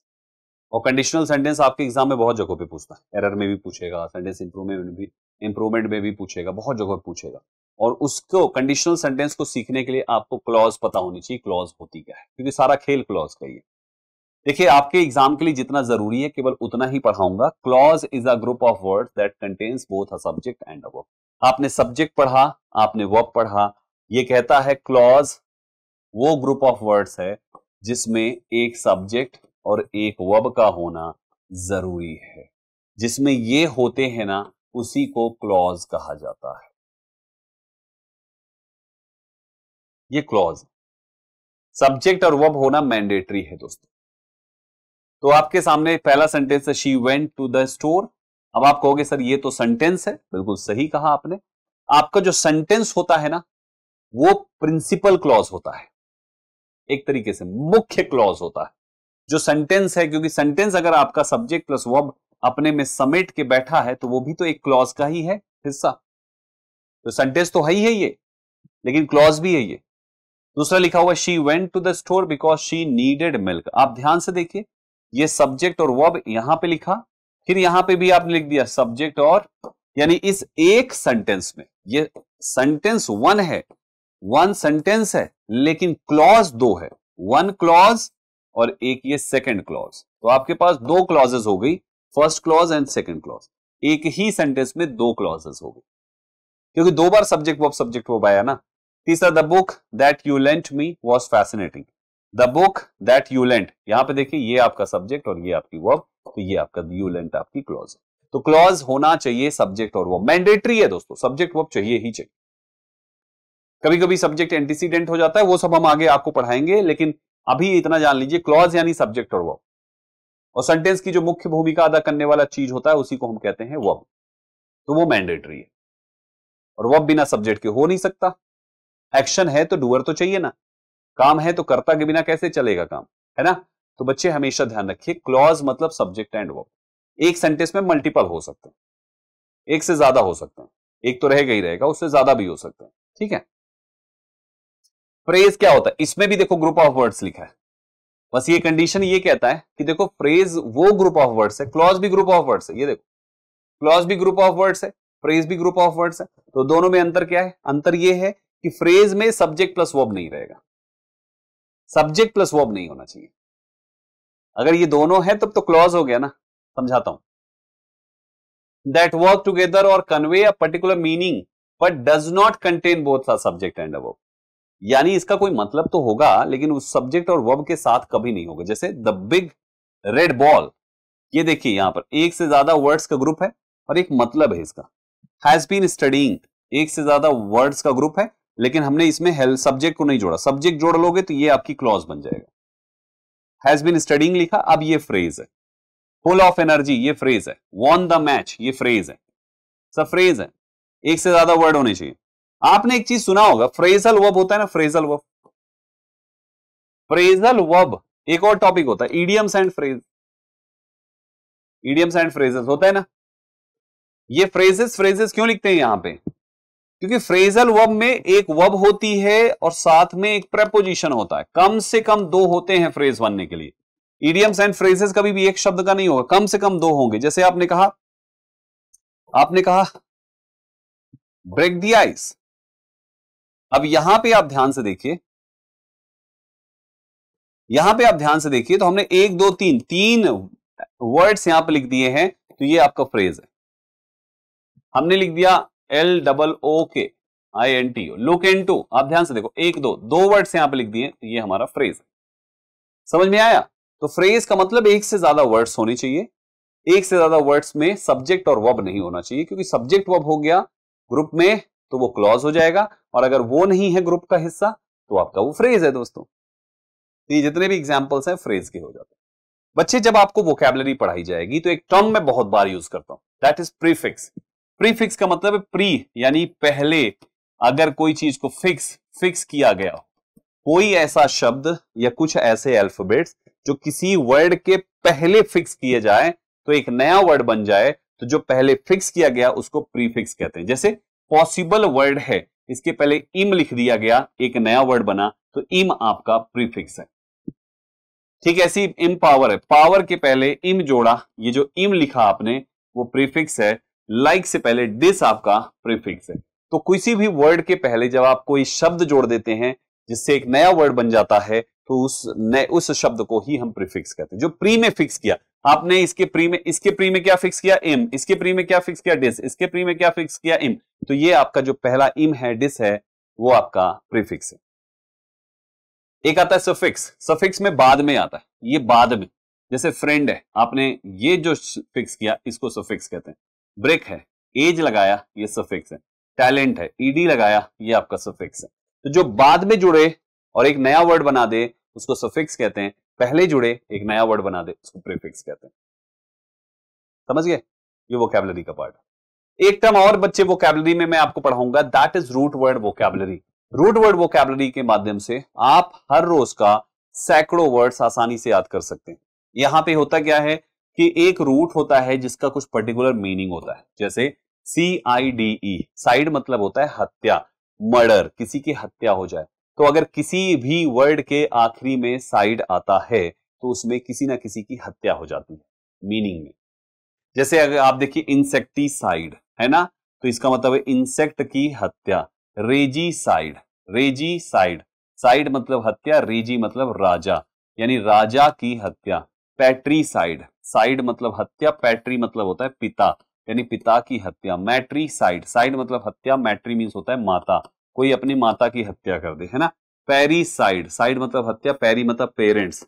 और कंडीशनल सेंटेंस आपके एग्जाम में बहुत जगहों पे पूछता है, एरर में भी पूछेगा, सेंटेंस इंप्रूवमेंट में भी पूछेगा, बहुत जगह पूछेगा। और उसको कंडीशनल सेंटेंस को सीखने के लिए आपको क्लॉज पता होनी चाहिए, क्लॉज होती क्या है, क्योंकि सारा खेल क्लॉज का ही है। देखिए आपके एग्जाम के लिए जितना जरूरी है केवल उतना ही पढ़ाऊंगा। Clause is a group of words that contains both a subject and a verb. आपने सब्जेक्ट पढ़ा, आपने वर्ब पढ़ा, ये कहता है क्लॉज वो ग्रुप ऑफ वर्ड्स है जिसमें एक सब्जेक्ट और एक वर्ब का होना जरूरी है। जिसमें ये होते हैं ना, उसी को क्लॉज कहा जाता है। ये क्लॉज, सब्जेक्ट और वर्ब होना मैंडेटरी है दोस्तों। तो आपके सामने पहला सेंटेंस है, she went to the store. अब आप कहोगे सर ये तो सेंटेंस है, बिल्कुल सही कहा आपने। आपका जो सेंटेंस होता है ना, वो प्रिंसिपल क्लॉज होता है, एक तरीके से मुख्य क्लॉज होता है जो सेंटेंस है, क्योंकि सेंटेंस अगर आपका सब्जेक्ट प्लस वर्ब अपने में समेट के बैठा है तो वो भी तो एक क्लॉज का ही है हिस्सा। तो सेंटेंस तो है ही है ये, लेकिन क्लॉज भी है ये। दूसरा लिखा हुआ, she went to the store because she needed milk. आप ध्यान से देखिए, ये सब्जेक्ट और वर्ब यहां पे लिखा, फिर यहां पे भी आपने लिख दिया सब्जेक्ट और, यानी इस एक सेंटेंस में, ये सेंटेंस वन है, वन सेंटेंस है, लेकिन क्लॉज दो है, वन क्लॉज और एक ये सेकंड क्लॉज। तो आपके पास दो क्लॉजेस हो गई, first clause and second clause. एक ही सेंटेंस में दो क्लॉजेस हो गई, क्योंकि दो बार सब्जेक्ट वर्ब आया ना। तीसरा, the book that you lent me was fascinating. The book that you lent, यहां पे देखिए ये आपका सब्जेक्ट और ये आपकी वर्ब, तो ये आपका यू लेंट आपकी क्लॉज। तो क्लॉज होना चाहिए सब्जेक्ट और वर्ब, मैंडेटरी है दोस्तों, सब्जेक्ट वर्ब चाहिए ही चाहिए। कभी कभी सब्जेक्ट एंटीसीडेंट हो जाता है, वो सब हम आगे आपको पढ़ाएंगे, लेकिन अभी इतना जान लीजिए, क्लॉज यानी सब्जेक्ट और वर्ब। और सेंटेंस की जो मुख्य भूमिका अदा करने वाला चीज होता है उसी को हम कहते हैं वर्ब, तो वो मैंडेटरी है। और वर्ब बिना सब्जेक्ट के हो नहीं सकता। एक्शन है तो डूअर तो चाहिए ना, काम है तो कर्ता के बिना कैसे चलेगा काम, है ना। तो बच्चे हमेशा ध्यान रखिए, क्लॉज मतलब सब्जेक्ट एंड वर्ब। एक सेंटेंस में मल्टीपल हो सकते हैं, एक से ज्यादा हो सकते हैं, एक तो रहेगा ही रहेगा, उससे ज्यादा भी हो सकते हैं, ठीक है। फ्रेज क्या होता है, इसमें भी देखो ग्रुप ऑफ वर्ड्स लिखा है, बस ये कंडीशन ये कहता है कि देखो फ्रेज वो ग्रुप ऑफ वर्ड्स है, क्लॉज भी ग्रुप ऑफ वर्ड्स है, ये देखो क्लॉज भी ग्रुप ऑफ वर्ड्स है, फ्रेज भी ग्रुप ऑफ वर्ड्स है, तो दोनों में अंतर क्या है? अंतर ये है कि फ्रेज में सब्जेक्ट प्लस वर्ब नहीं रहेगा, सब्जेक्ट प्लस वर्ब नहीं होना चाहिए। अगर ये दोनों है तब तो क्लॉज हो गया ना। समझाता हूं, दैट वर्क टुगेदर और convey a particular meaning but does not contain both the subject and verb, यानी इसका कोई मतलब तो होगा लेकिन उस सब्जेक्ट और वर्ब के साथ कभी नहीं होगा। जैसे द बिग रेड बॉल, ये देखिए यहां पर एक से ज्यादा वर्ड्स का ग्रुप है और एक मतलब है इसका। हैज बीन स्टडीइंग, एक से ज्यादा वर्ड्स का ग्रुप है लेकिन हमने इसमें हेल्प सब्जेक्ट को नहीं जोड़ा, सब्जेक्ट जोड़ लोगे तो ये आपकी क्लॉज बन जाएगा। हैज बीन स्टडीइंग लिखा, अब ये फ्रेज है। फुल ऑफ एनर्जी, ये फ्रेज है। वॉन द मैच, ये फ्रेज है, सब फ्रेज है, एक से ज्यादा वर्ड होने चाहिए। आपने एक चीज सुना होगा, फ्रेजल वर्ब होता है ना, फ्रेजल वर्ब, फ्रेजल वर्ब एक और टॉपिक होता है, idioms and phrase, idioms and phrases होता है ना। ये फ्रेजेस फ्रेजेस क्यों लिखते हैं यहां पे? क्योंकि फ्रेजल वर्ब में एक वर्ब होती है और साथ में एक प्रेपोजिशन होता है, कम से कम दो होते हैं फ्रेज बनने के लिए। इडियम्स एंड फ्रेजेस कभी भी एक शब्द का नहीं होगा, कम से कम दो होंगे। जैसे आपने कहा ब्रेक द आइस। अब यहां पे आप ध्यान से देखिए, तो हमने एक दो तीन वर्ड्स यहां पे लिख दिए हैं, तो ये आपका फ्रेज है। हमने लिख दिया LOOKINT, लुक इनटू, आप ध्यान से देखो, एक दो वर्ड्स यहां पे लिख दिए, तो ये हमारा फ्रेज है। समझ में आया? तो फ्रेज का मतलब एक से ज्यादा वर्ड्स होने चाहिए, एक से ज्यादा वर्ड्स में सब्जेक्ट और वर्ब नहीं होना चाहिए, क्योंकि सब्जेक्ट वर्ब हो गया ग्रुप में तो वो क्लॉज हो जाएगा, और अगर वो नहीं है ग्रुप का हिस्सा तो आपका वो फ्रेज है दोस्तों। तो ये जितने भी एग्जांपल्स हैं फ्रेज के हो जाते हैं। बच्चे, जब आपको वोकैबुलरी पढ़ाई जाएगी तो एक टर्म मैं बहुत बार यूज करता हूं, दैट इज प्रीफिक्स। प्रीफिक्स का मतलब है प्री, यानी पहले। अगर कोई चीज को फिक्स किया गया, कोई ऐसा शब्द या कुछ ऐसे अल्फाबेट्स जो किसी वर्ड के पहले फिक्स किए जाए तो एक नया वर्ड बन जाए, तो जो पहले फिक्स किया गया उसको प्रीफिक्स कहते हैं। जैसे पॉसिबल वर्ड है, इसके पहले इम लिख दिया गया, एक नया वर्ड बना, तो इम आपका प्रीफिक्स है। ठीक है, ऐसी इम पावर है, पावर के पहले इम जोड़ा, ये जो इम लिखा आपने वो प्रीफिक्स है। लाइक से पहले डिस आपका प्रीफिक्स है। तो किसी भी वर्ड के पहले जब आप कोई शब्द जोड़ देते हैं जिससे एक नया वर्ड बन जाता है, तो उस शब्द को ही हम प्रीफिक्स कहते हैं। जो प्री में फिक्स किया आपने, इसके प्री में क्या फिक्स किया? इम। इसके प्री में क्या फिक्स किया? डिस। इसके प्री में क्या फिक्स किया? इम। तो ये आपका जो पहला इम है, डिस है, वो आपका प्रीफिक्स है। एक आता है सफिक्स, सफिक्स में बाद में आता है, ये बाद में। जैसे फ्रेंड है, आपने ये जो फिक्स किया इसको सफिक्स कहते हैं। ब्रेक है, एज लगाया, ये सफिक्स है। टैलेंट है, ईडी लगाया, ये आपका सफिक्स है। तो जो बाद में जुड़े और एक नया वर्ड बना दे उसको सफिक्स कहते हैं, पहले जुड़े एक नया वर्ड बना दे उसको प्रीफिक्स कहते हैं। समझ गए? ये वोकैबुलरी का पार्ट है। एक टर्म और बच्चे वोकैबुलरी में मैं आपको पढ़ाऊंगा, that is root word vocabulary. Root word vocabulary के माध्यम से आप हर रोज का सैकड़ों वर्ड्स आसानी से याद कर सकते हैं। यहां पे होता क्या है कि एक रूट होता है जिसका कुछ पर्टिकुलर मीनिंग होता है। जैसे CIDE, साइड मतलब होता है हत्या, मर्डर, किसी की हत्या हो जाए। तो अगर किसी भी वर्ड के आखिरी में साइड आता है तो उसमें किसी ना किसी की हत्या हो जाती है मीनिंग में। जैसे अगर आप देखिए इंसेक्टिसाइड है ना, तो इसका मतलब है इंसेक्ट की हत्या। रेजीसाइड, रेजीसाइड, साइड मतलब हत्या, रेजी मतलब राजा, यानी राजा की हत्या। पैट्रीसाइड, साइड मतलब हत्या, पैट्री मतलब होता है पिता, यानी पिता की हत्या। मैट्रीसाइड, साइड मतलब हत्या, मैट्री मीन्स होता है माता, कोई अपनी माता की हत्या कर दे, है ना। पैरीसाइड, साइड मतलब हत्या, पैरी मतलब पेरेंट्स,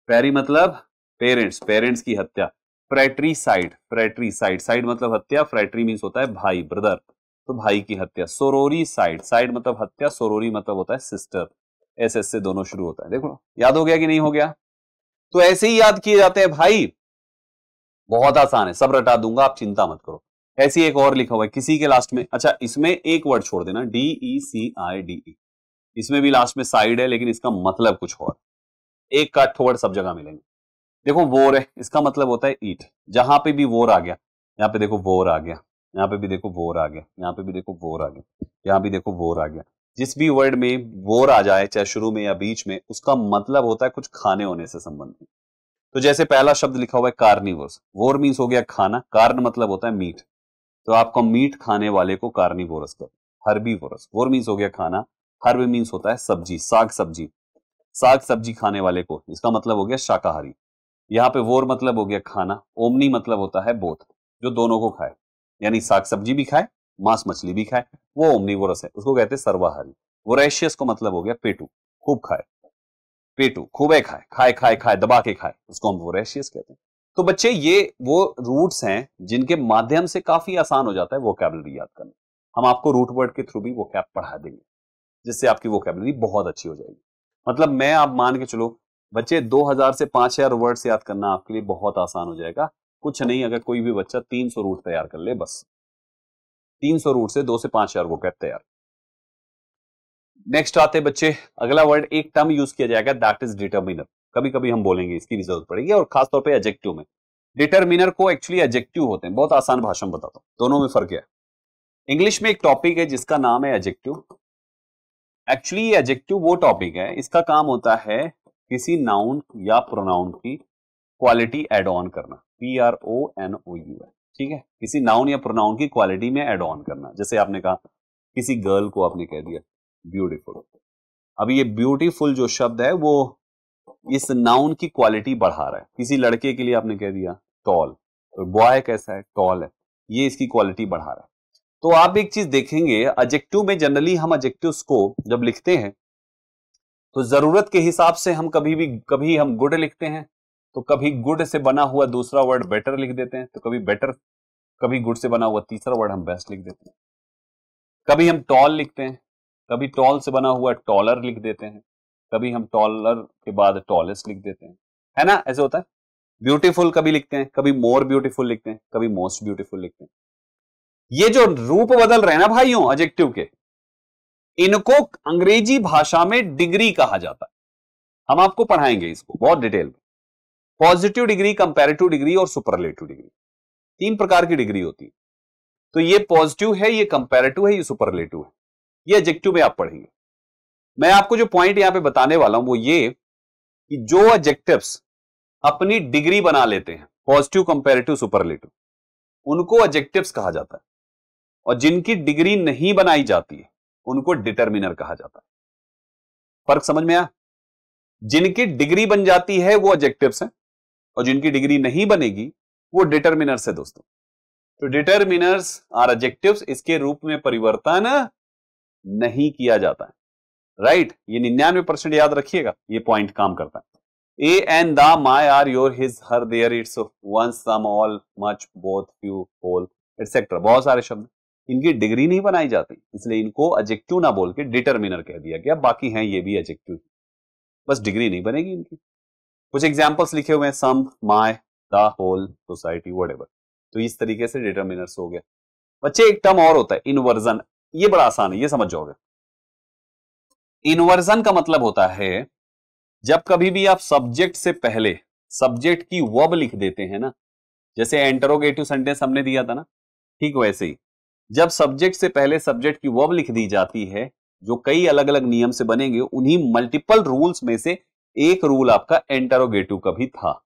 पैरी मतलब पेरेंट्स, पेरेंट्स की हत्या। फ्रैट्रीसाइड, फ्रैट्रीसाइड, साइड मतलब हत्या, फ्रैट्री मीन्स होता है भाई, ब्रदर, तो भाई की हत्या। सोरोरीसाइड, साइड मतलब हत्या, सोरोरी मतलब होता है सिस्टर, SS से दोनों शुरू होता है। देखो याद हो गया कि नहीं हो गया? तो ऐसे ही याद किए जाते हैं भाई, बहुत आसान है, सब रटा दूंगा, आप चिंता मत करो। ऐसी एक और लिखा हुआ है किसी के लास्ट में, अच्छा इसमें एक वर्ड छोड़ देना, DECIDE, इसमें भी लास्ट में साइड है लेकिन इसका मतलब कुछ और, एक का वर्ड सब जगह मिलेंगे। देखो वोर है, इसका मतलब होता है ईट, जहां पे भी वोर आ गया, यहाँ पे देखो वोर आ गया, यहाँ पे भी देखो वोर आ गया, यहाँ पे भी देखो वोर आ गया, यहाँ भी देखो वोर आ गया। जिस भी वर्ड में वोर आ जाए, चाहे शुरू में या बीच में, उसका मतलब होता है कुछ खाने होने से संबंधित। तो जैसे पहला शब्द लिखा हुआ है कार्निवोरस, वोर मीन्स हो गया खाना, कार्न मतलब होता है मीट, तो आपको मीट खाने वाले को कार्निवोरस कहते हैं। हर्बीवोरस, वोर मीन्स हो गया खाना, हर्ब मीन्स होता है सब्जी, साग सब्जी, साग सब्जी खाने वाले को, इसका मतलब हो गया शाकाहारी। यहाँ पे वोर मतलब हो गया खाना, ओमनी मतलब होता है बोथ, जो दोनों को खाए, यानी साग सब्जी भी खाए, मांस मछली भी खाए, वो ओमनीवोरस है, उसको कहते हैं सर्वाहारी। वोरेशियस को मतलब हो गया पेटू, खूब खाए, पेटू खूबे खाए, खाए खाए खाए दबा के खाए, उसको हम वोरेशियस कहते हैं। तो बच्चे ये वो रूट्स हैं जिनके माध्यम से काफी आसान हो जाता है वोकैबुलरी याद करना। हम आपको रूट वर्ड के थ्रू भी वोकैब पढ़ा देंगे, जिससे आपकी वोकैबुलरी बहुत अच्छी हो जाएगी। मतलब मैं आप मान के चलो बच्चे 2000 से 5000 वर्ड्स याद करना आपके लिए बहुत आसान हो जाएगा। कुछ नहीं, अगर कोई भी बच्चा 300 रूट तैयार कर ले, बस 300 रूट से 2 से 5000 वोकैब तैयार। नेक्स्ट आते बच्चे, अगला वर्ड, एक टर्म यूज किया जाएगा, दैट इज डिटर्मिनर। कभी कभी हम बोलेंगे, इसकी भी जरूरत पड़ेगी, और खासतौर पे एडजेक्टिव में। डिटर्मिनर को एक्चुअली एडजेक्टिव होते हैं, बहुत आसान भाषा में बताता हूं, दोनों में फर्क है। इंग्लिश में एक टॉपिक है जिसका नाम है एडजेक्टिव। एक्चुअली एडजेक्टिव वो टॉपिक है, इसका काम होता है किसी नाउन या प्रोनाउन की क्वालिटी एड ऑन करना, PRONOU है, ठीक है, किसी नाउन या प्रोनाउन की क्वालिटी में एड ऑन करना। जैसे आपने कहा किसी गर्ल को आपने कह दिया ब्यूटीफुल, अब ये ब्यूटीफुल जो शब्द है वो इस नाउन की क्वालिटी बढ़ा रहा है। किसी लड़के के लिए आपने कह दिया टॉल, तो बॉय कैसा है, टॉल है, ये इसकी क्वालिटी बढ़ा रहा है। तो आप एक चीज देखेंगे, एडजेक्टिव में जनरली हम एडजेक्टिव्स को जब लिखते हैं तो जरूरत के हिसाब से हम कभी हम गुड लिखते हैं, तो कभी गुड से बना हुआ दूसरा वर्ड बेटर लिख देते हैं, तो कभी गुड से बना हुआ तीसरा वर्ड हम बेस्ट लिख देते हैं। कभी हम टॉल लिखते हैं, कभी टॉल से बना हुआ टॉलर लिख देते हैं, कभी हम टॉलर के बाद टॉलेस्ट लिख देते हैं, है ना, ऐसे होता है। ब्यूटीफुल कभी लिखते हैं, कभी मोर ब्यूटीफुल लिखते हैं, कभी मोस्ट ब्यूटीफुल लिखते हैं। ये जो रूप बदल रहे हैं ना भाइयों एडजेक्टिव के, इनको अंग्रेजी भाषा में डिग्री कहा जाता है। हम आपको पढ़ाएंगे इसको बहुत डिटेल में। पॉजिटिव डिग्री, कंपैरेटिव डिग्री और सुपरलेटिव डिग्री, 3 प्रकार की डिग्री होती है। तो ये पॉजिटिव है, ये कंपैरेटिव है, ये सुपरलेटिव है, ये एडजेक्टिव में आप पढ़ेंगे। मैं आपको जो पॉइंट यहां पे बताने वाला हूं वो ये कि जो एडजेक्टिव्स अपनी डिग्री बना लेते हैं, पॉजिटिव, कंपैरेटिव, सुपरलेटिव, उनको एडजेक्टिव्स कहा जाता है, और जिनकी डिग्री नहीं बनाई जाती है उनको डिटर्मिनर कहा जाता है। फर्क समझ में आया? जिनकी डिग्री बन जाती है वो एडजेक्टिव्स हैं, और जिनकी डिग्री नहीं बनेगी वो डिटर्मिनर्स है दोस्तों। तो डिटर्मिनर्स आर एडजेक्टिव्स, इसके रूप में परिवर्तन नहीं किया जाता है, राइट? ये 99% याद रखिएगा, ये पॉइंट काम करता है। A and the, my, our, your, his, her, their, its, once, some, all, much, both, few, whole, etcetera, बहुत सारे शब्द, इनकी डिग्री नहीं बनाई जाती, इसलिए इनको एडजेक्टिव ना बोल के डिटर्मिनर कह दिया गया। बाकी हैं ये भी एडजेक्टिव, बस डिग्री नहीं बनेगी इनकी। कुछ एग्जांपल्स लिखे हुए हैं, some, my, the, whole, society, whatever. तो इस तरीके से डिटर्मिनर्स हो गया। बच्चे एक टर्म और होता है इन्वर्जन, ये बड़ा आसान है, ये समझ जाओगे। इन्वर्जन का मतलब होता है जब कभी भी आप सब्जेक्ट से पहले सब्जेक्ट की वर्ब लिख देते हैं ना, जैसे इंटरोगेटिव सेंटेंस हमने दिया था ना, ठीक वैसे ही जब सब्जेक्ट से पहले सब्जेक्ट की वर्ब लिख दी जाती है, जो कई अलग अलग नियम से बनेंगे, उन्हीं मल्टीपल रूल्स में से एक रूल आपका इंटरोगेटिव का भी था,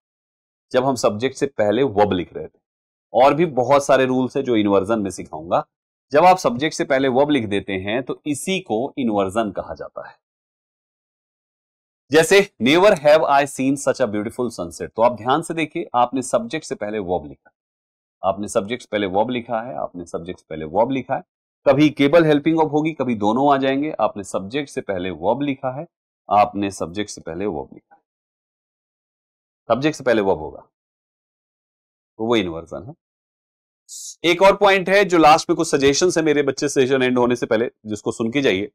जब हम सब्जेक्ट से पहले वर्ब लिख रहे थे। और भी बहुत सारे रूल्स है जो इन्वर्जन में सिखाऊंगा। जब आप सब्जेक्ट से पहले वर्ब लिख देते हैं तो इसी को इन्वर्जन कहा जाता है। जैसे never have I seen such a beautiful sunset, तो आप ध्यान से देखिए, आपने सब्जेक्ट से पहले वर्ब लिखा, आपने सब्जेक्ट से पहले वर्ब लिखा है, आपने सब्जेक्ट से पहले वर्ब लिखा है, कभी केबल हेल्पिंग वर्ब होगी, कभी दोनों आ जाएंगे। आपने सब्जेक्ट से पहले वर्ब लिखा है, आपने सब्जेक्ट से पहले वर्ब लिखा है, सब्जेक्ट से पहले वर्ब होगा, तो वो इन्वर्जन है। एक और पॉइंट है जो लास्ट में कुछ सजेशन है मेरे बच्चे सेशन एंड होने से पहले, जिसको सुन के जाइए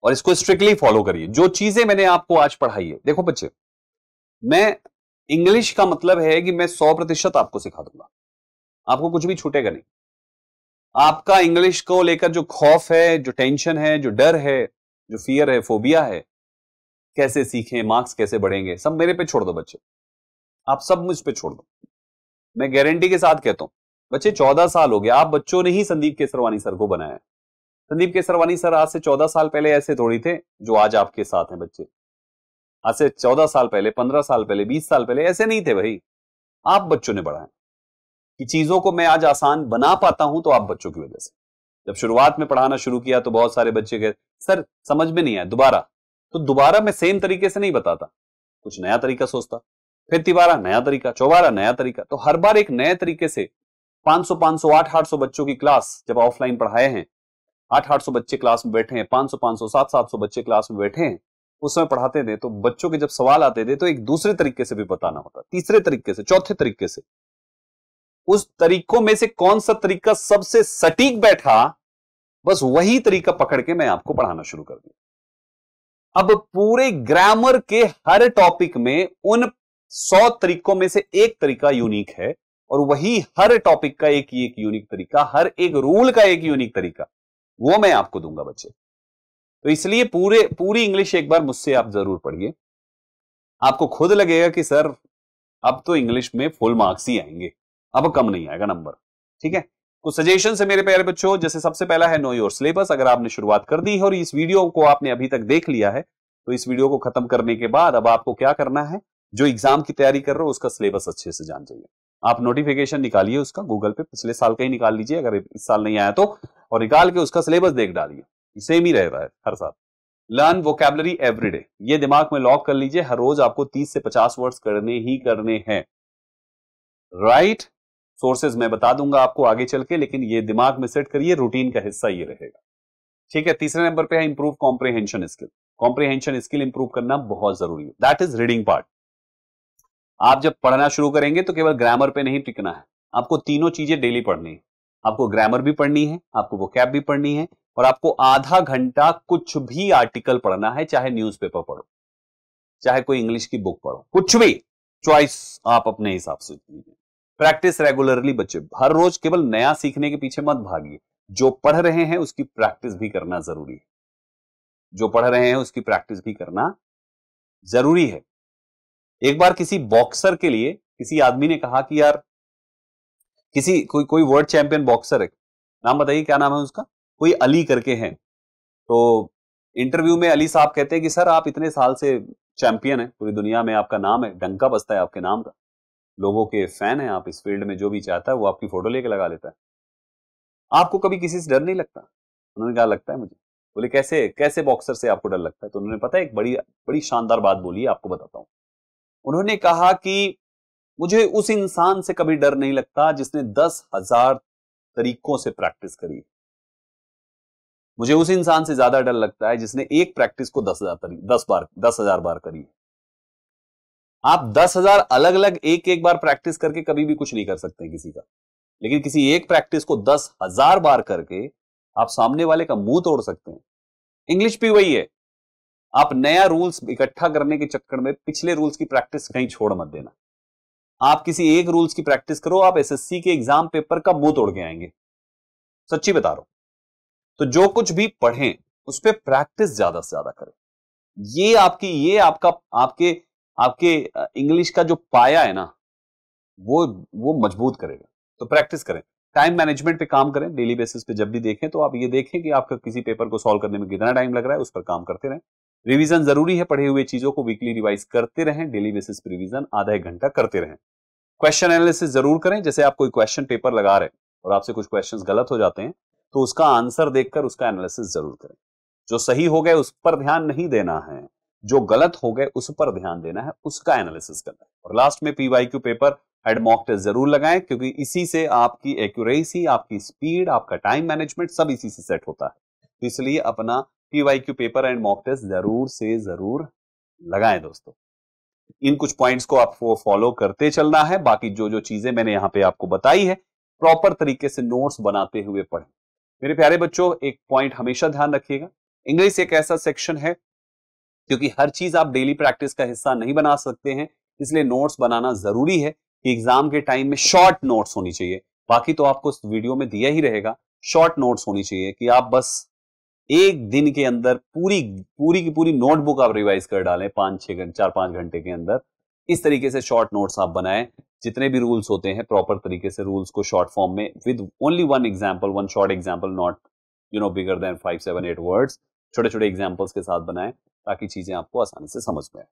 और इसको स्ट्रिक्टली फॉलो करिए। जो चीजें मैंने आपको आज पढ़ाई है, देखो बच्चे, मैं इंग्लिश का मतलब है कि मैं 100% आपको सिखा दूंगा, आपको कुछ भी छूटेगा नहीं। आपका इंग्लिश को लेकर जो खौफ है, जो टेंशन है, जो डर है, जो फियर है, फोबिया है, कैसे सीखें, मार्क्स कैसे बढ़ेंगे, सब मेरे पे छोड़ दो बच्चे, आप सब मुझ पे छोड़ दो। मैं गारंटी के साथ कहता हूं बच्चे, 14 साल हो गया, आप बच्चों ने ही संदीप केसरवानी सर को बनाया है, संदीप केसरवानी सर, आज से 14 साल पहले ऐसे थोड़ी थे जो आज आपके साथ हैं बच्चे। आज से 14 साल पहले, 15 साल पहले, 20 साल पहले ऐसे नहीं थे भाई। आप बच्चों ने बढ़ाया कि चीजों को मैं आज आसान बना पाता हूं तो आप बच्चों की वजह से। जब शुरुआत में पढ़ाना शुरू किया तो बहुत सारे बच्चे कहे सर समझ में नहीं आया, दोबारा। तो दोबारा मैं सेम तरीके से नहीं बताता, कुछ नया तरीका सोचता, फिर तिबारा नया तरीका, चौबारा नया तरीका। तो हर बार एक नए तरीके से 500 800 बच्चों की क्लास जब ऑफलाइन पढ़ाए हैं, 800 बच्चे क्लास में बैठे हैं, 500 700 बच्चे क्लास में बैठे हैं, उस समय पढ़ाते थे तो बच्चों के जब सवाल आते थे तो एक दूसरे तरीके से भी बताना होता, तीसरे तरीके से, चौथे तरीके से। उस तरीकों में से कौन सा तरीका सबसे सटीक बैठा, बस वही तरीका पकड़ के मैं आपको पढ़ाना शुरू कर दिया। अब पूरे ग्रामर के हर टॉपिक में उन 100 तरीकों में से एक तरीका यूनिक है, और वही हर टॉपिक का एक यूनिक तरीका, हर एक रूल का एक यूनिक तरीका, वो मैं आपको दूंगा बच्चे। तो इसलिए पूरी इंग्लिश एक बार मुझसे आप जरूर पढ़िए। आपको खुद लगेगा कि सर अब तो इंग्लिश में फुल मार्क्स ही आएंगे, अब कम नहीं आएगा नंबर। ठीक है, कुछ सजेशन है मेरे प्यारे बच्चों। जैसे सबसे पहला है नो योर सिलेबस। अगर आपने शुरुआत कर दी है और इस वीडियो को आपने अभी तक देख लिया है, तो इस वीडियो को खत्म करने के बाद अब आपको क्या करना है, जो एग्जाम की तैयारी कर रहे हो उसका सिलेबस अच्छे से जान जाइए। आप नोटिफिकेशन निकालिए उसका गूगल पे, पिछले साल का ही निकाल लीजिए अगर इस साल नहीं आया तो, और निकाल के उसका सिलेबस देख डालिए, सेम ही रहता है हर साल। लर्न वोकैबुलरी एवरीडे, ये दिमाग में लॉक कर लीजिए, हर रोज आपको 30 से 50 वर्ड्स करने ही करने हैं। राइट, सोर्सेज मैं बता दूंगा आपको आगे चल के, लेकिन ये दिमाग में सेट करिए, रूटीन का हिस्सा ये रहेगा। ठीक है, तीसरे नंबर पे है improve comprehension skill. Comprehension skill improve करना बहुत जरूरी है, दैट इज रीडिंग पार्ट। आप जब पढ़ना शुरू करेंगे तो केवल ग्रामर पे नहीं टिकना है, आपको तीनों चीजें डेली पढ़नी है। आपको ग्रामर भी पढ़नी है, आपको वोकैब भी पढ़नी है, और आपको आधा घंटा कुछ भी आर्टिकल पढ़ना है, चाहे न्यूज़पेपर पढ़ो, चाहे कोई इंग्लिश की बुक पढ़ो, कुछ भी चॉइस आप अपने हिसाब से लीजिए। प्रैक्टिस रेगुलरली बच्चे, हर रोज केवल नया सीखने के पीछे मत भागिए, जो पढ़ रहे हैं उसकी प्रैक्टिस भी करना जरूरी है, जो पढ़ रहे हैं उसकी प्रैक्टिस भी करना जरूरी है। एक बार किसी बॉक्सर के लिए किसी आदमी ने कहा कि यार कोई वर्ल्ड चैंपियन बॉक्सर है, नाम बताइए क्या नाम है उसका, कोई अली करके हैं। तो इंटरव्यू में अली साहब कहते हैं कि सर आप इतने साल से चैंपियन हैं, पूरी दुनिया में आपका नाम है, डंका बजता है आपके नाम का, लोगों के फैन हैं आप, इस फील्ड में जो भी चाहता है वो आपकी फोटो लेके लगा लेता है, आपको कभी किसी से डर नहीं लगता? उन्होंने कहा लगता है मुझे। बोले कैसे कैसे बॉक्सर से आपको डर लगता है? तो उन्होंने पता है एक बड़ी शानदार बात बोली है, आपको बताता हूं। उन्होंने कहा कि मुझे उस इंसान से कभी डर नहीं लगता जिसने 10,000 तरीकों से प्रैक्टिस करी, मुझे उस इंसान से ज्यादा डर लगता है जिसने एक प्रैक्टिस को 10,000 बार करी। आप 10,000 अलग अलग एक बार प्रैक्टिस करके कभी भी कुछ नहीं कर सकते किसी का, लेकिन किसी एक प्रैक्टिस को 10,000 बार करके आप सामने वाले का मुंह तोड़ सकते हैं। इंग्लिश भी वही है, आप नया रूल्स इकट्ठा करने के चक्कर में पिछले रूल्स की प्रैक्टिस कहीं छोड़ मत देना। आप किसी एक रूल्स की प्रैक्टिस करो, आप एसएससी के एग्जाम पेपर का मुंह तोड़ के आएंगे, सच्ची बता रहा हूं। तो जो कुछ भी पढ़ें उस पर प्रैक्टिस ज्यादा से ज्यादा करें, ये आपके इंग्लिश का जो पाया है ना वो मजबूत करेगा। तो प्रैक्टिस करें, टाइम मैनेजमेंट पे काम करें, डेली बेसिस पे जब भी देखें तो आप ये देखें कि आपका किसी पेपर को सॉल्व करने में कितना टाइम लग रहा है, उस पर काम करते रहें। रिवीजन जरूरी है, पढ़े हुए चीजों को वीकली रिवाइज करते रहें, डेली बेसिस पे रिवीजन आधा एक घंटा करते रहें। क्वेश्चन एनालिसिस जरूर करें, जैसे आप कोई क्वेश्चन पेपर लगा रहे हैं और आपसे कुछ क्वेश्चंस गलत हो जाते हैं तो उसका आंसर देखकर उसका एनालिसिस जरूर करें। जो सही हो गए उस पर ध्यान नहीं देना है, जो गलत हो गए उस पर ध्यान देना है, उसका एनालिसिस करना है। और लास्ट में PYQ paper and mock test जरूर लगाएं, क्योंकि इसी से आपकी एक्यूरेसी, आपकी स्पीड, आपका टाइम मैनेजमेंट सब इसी से सेट होता है। तो इसलिए अपना PYQ paper and mock test जरूर से जरूर लगाएं दोस्तों। इन कुछ पॉइंट्स को आपको फॉलो करते चलना है। बाकी जो जो चीजें मैंने यहां पे आपको बताई है, प्रॉपर तरीके से नोट्स बनाते हुए पढ़ें। मेरे प्यारे बच्चों, एक पॉइंट हमेशा ध्यान रखिएगा, इंग्लिश एक ऐसा सेक्शन है क्योंकि हर चीज आप डेली प्रैक्टिस का हिस्सा नहीं बना सकते हैं, इसलिए नोट्स बनाना जरूरी है कि एग्जाम के टाइम में शॉर्ट नोट्स होनी चाहिए। बाकी तो आपको इस वीडियो में दिया ही रहेगा, शॉर्ट नोट्स होनी चाहिए कि आप बस एक दिन के अंदर पूरी की पूरी नोटबुक आप रिवाइज कर डालें 4-5 घंटे के अंदर। इस तरीके से शॉर्ट नोट्स आप बनाएं, जितने भी रूल्स होते हैं प्रॉपर तरीके से रूल्स को शॉर्ट फॉर्म में with only one short example, not bigger than 5, 7, 8 words, छोटे छोटे एग्जाम्पल्स के साथ बनाएं ताकि चीजें आपको आसानी से समझ में आए।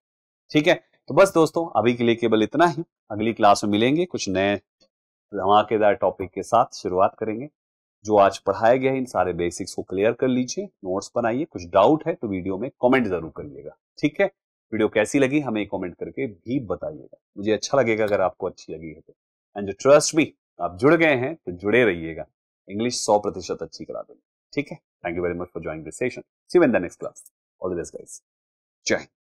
ठीक है, तो बस दोस्तों अभी के लिए केवल इतना ही। अगली क्लास में मिलेंगे, कुछ नए धमाकेदार टॉपिक के साथ शुरुआत करेंगे। जो आज पढ़ाया गया है इन सारे बेसिक्स को क्लियर कर लीजिए, नोट्स बनाइए। कुछ डाउट है तो वीडियो में कमेंट जरूर करिएगा। ठीक है, वीडियो कैसी लगी हमें कमेंट करके भी बताइएगा, मुझे अच्छा लगेगा अगर आपको अच्छी लगी है तो। एंड जो ट्रस्ट भी आप जुड़ गए हैं तो जुड़े रहिएगा, इंग्लिश 100% अच्छी करा देंगे। ठीक है, thank you very much for joining this session. See you in the next class. All the best guys, जय हिंद।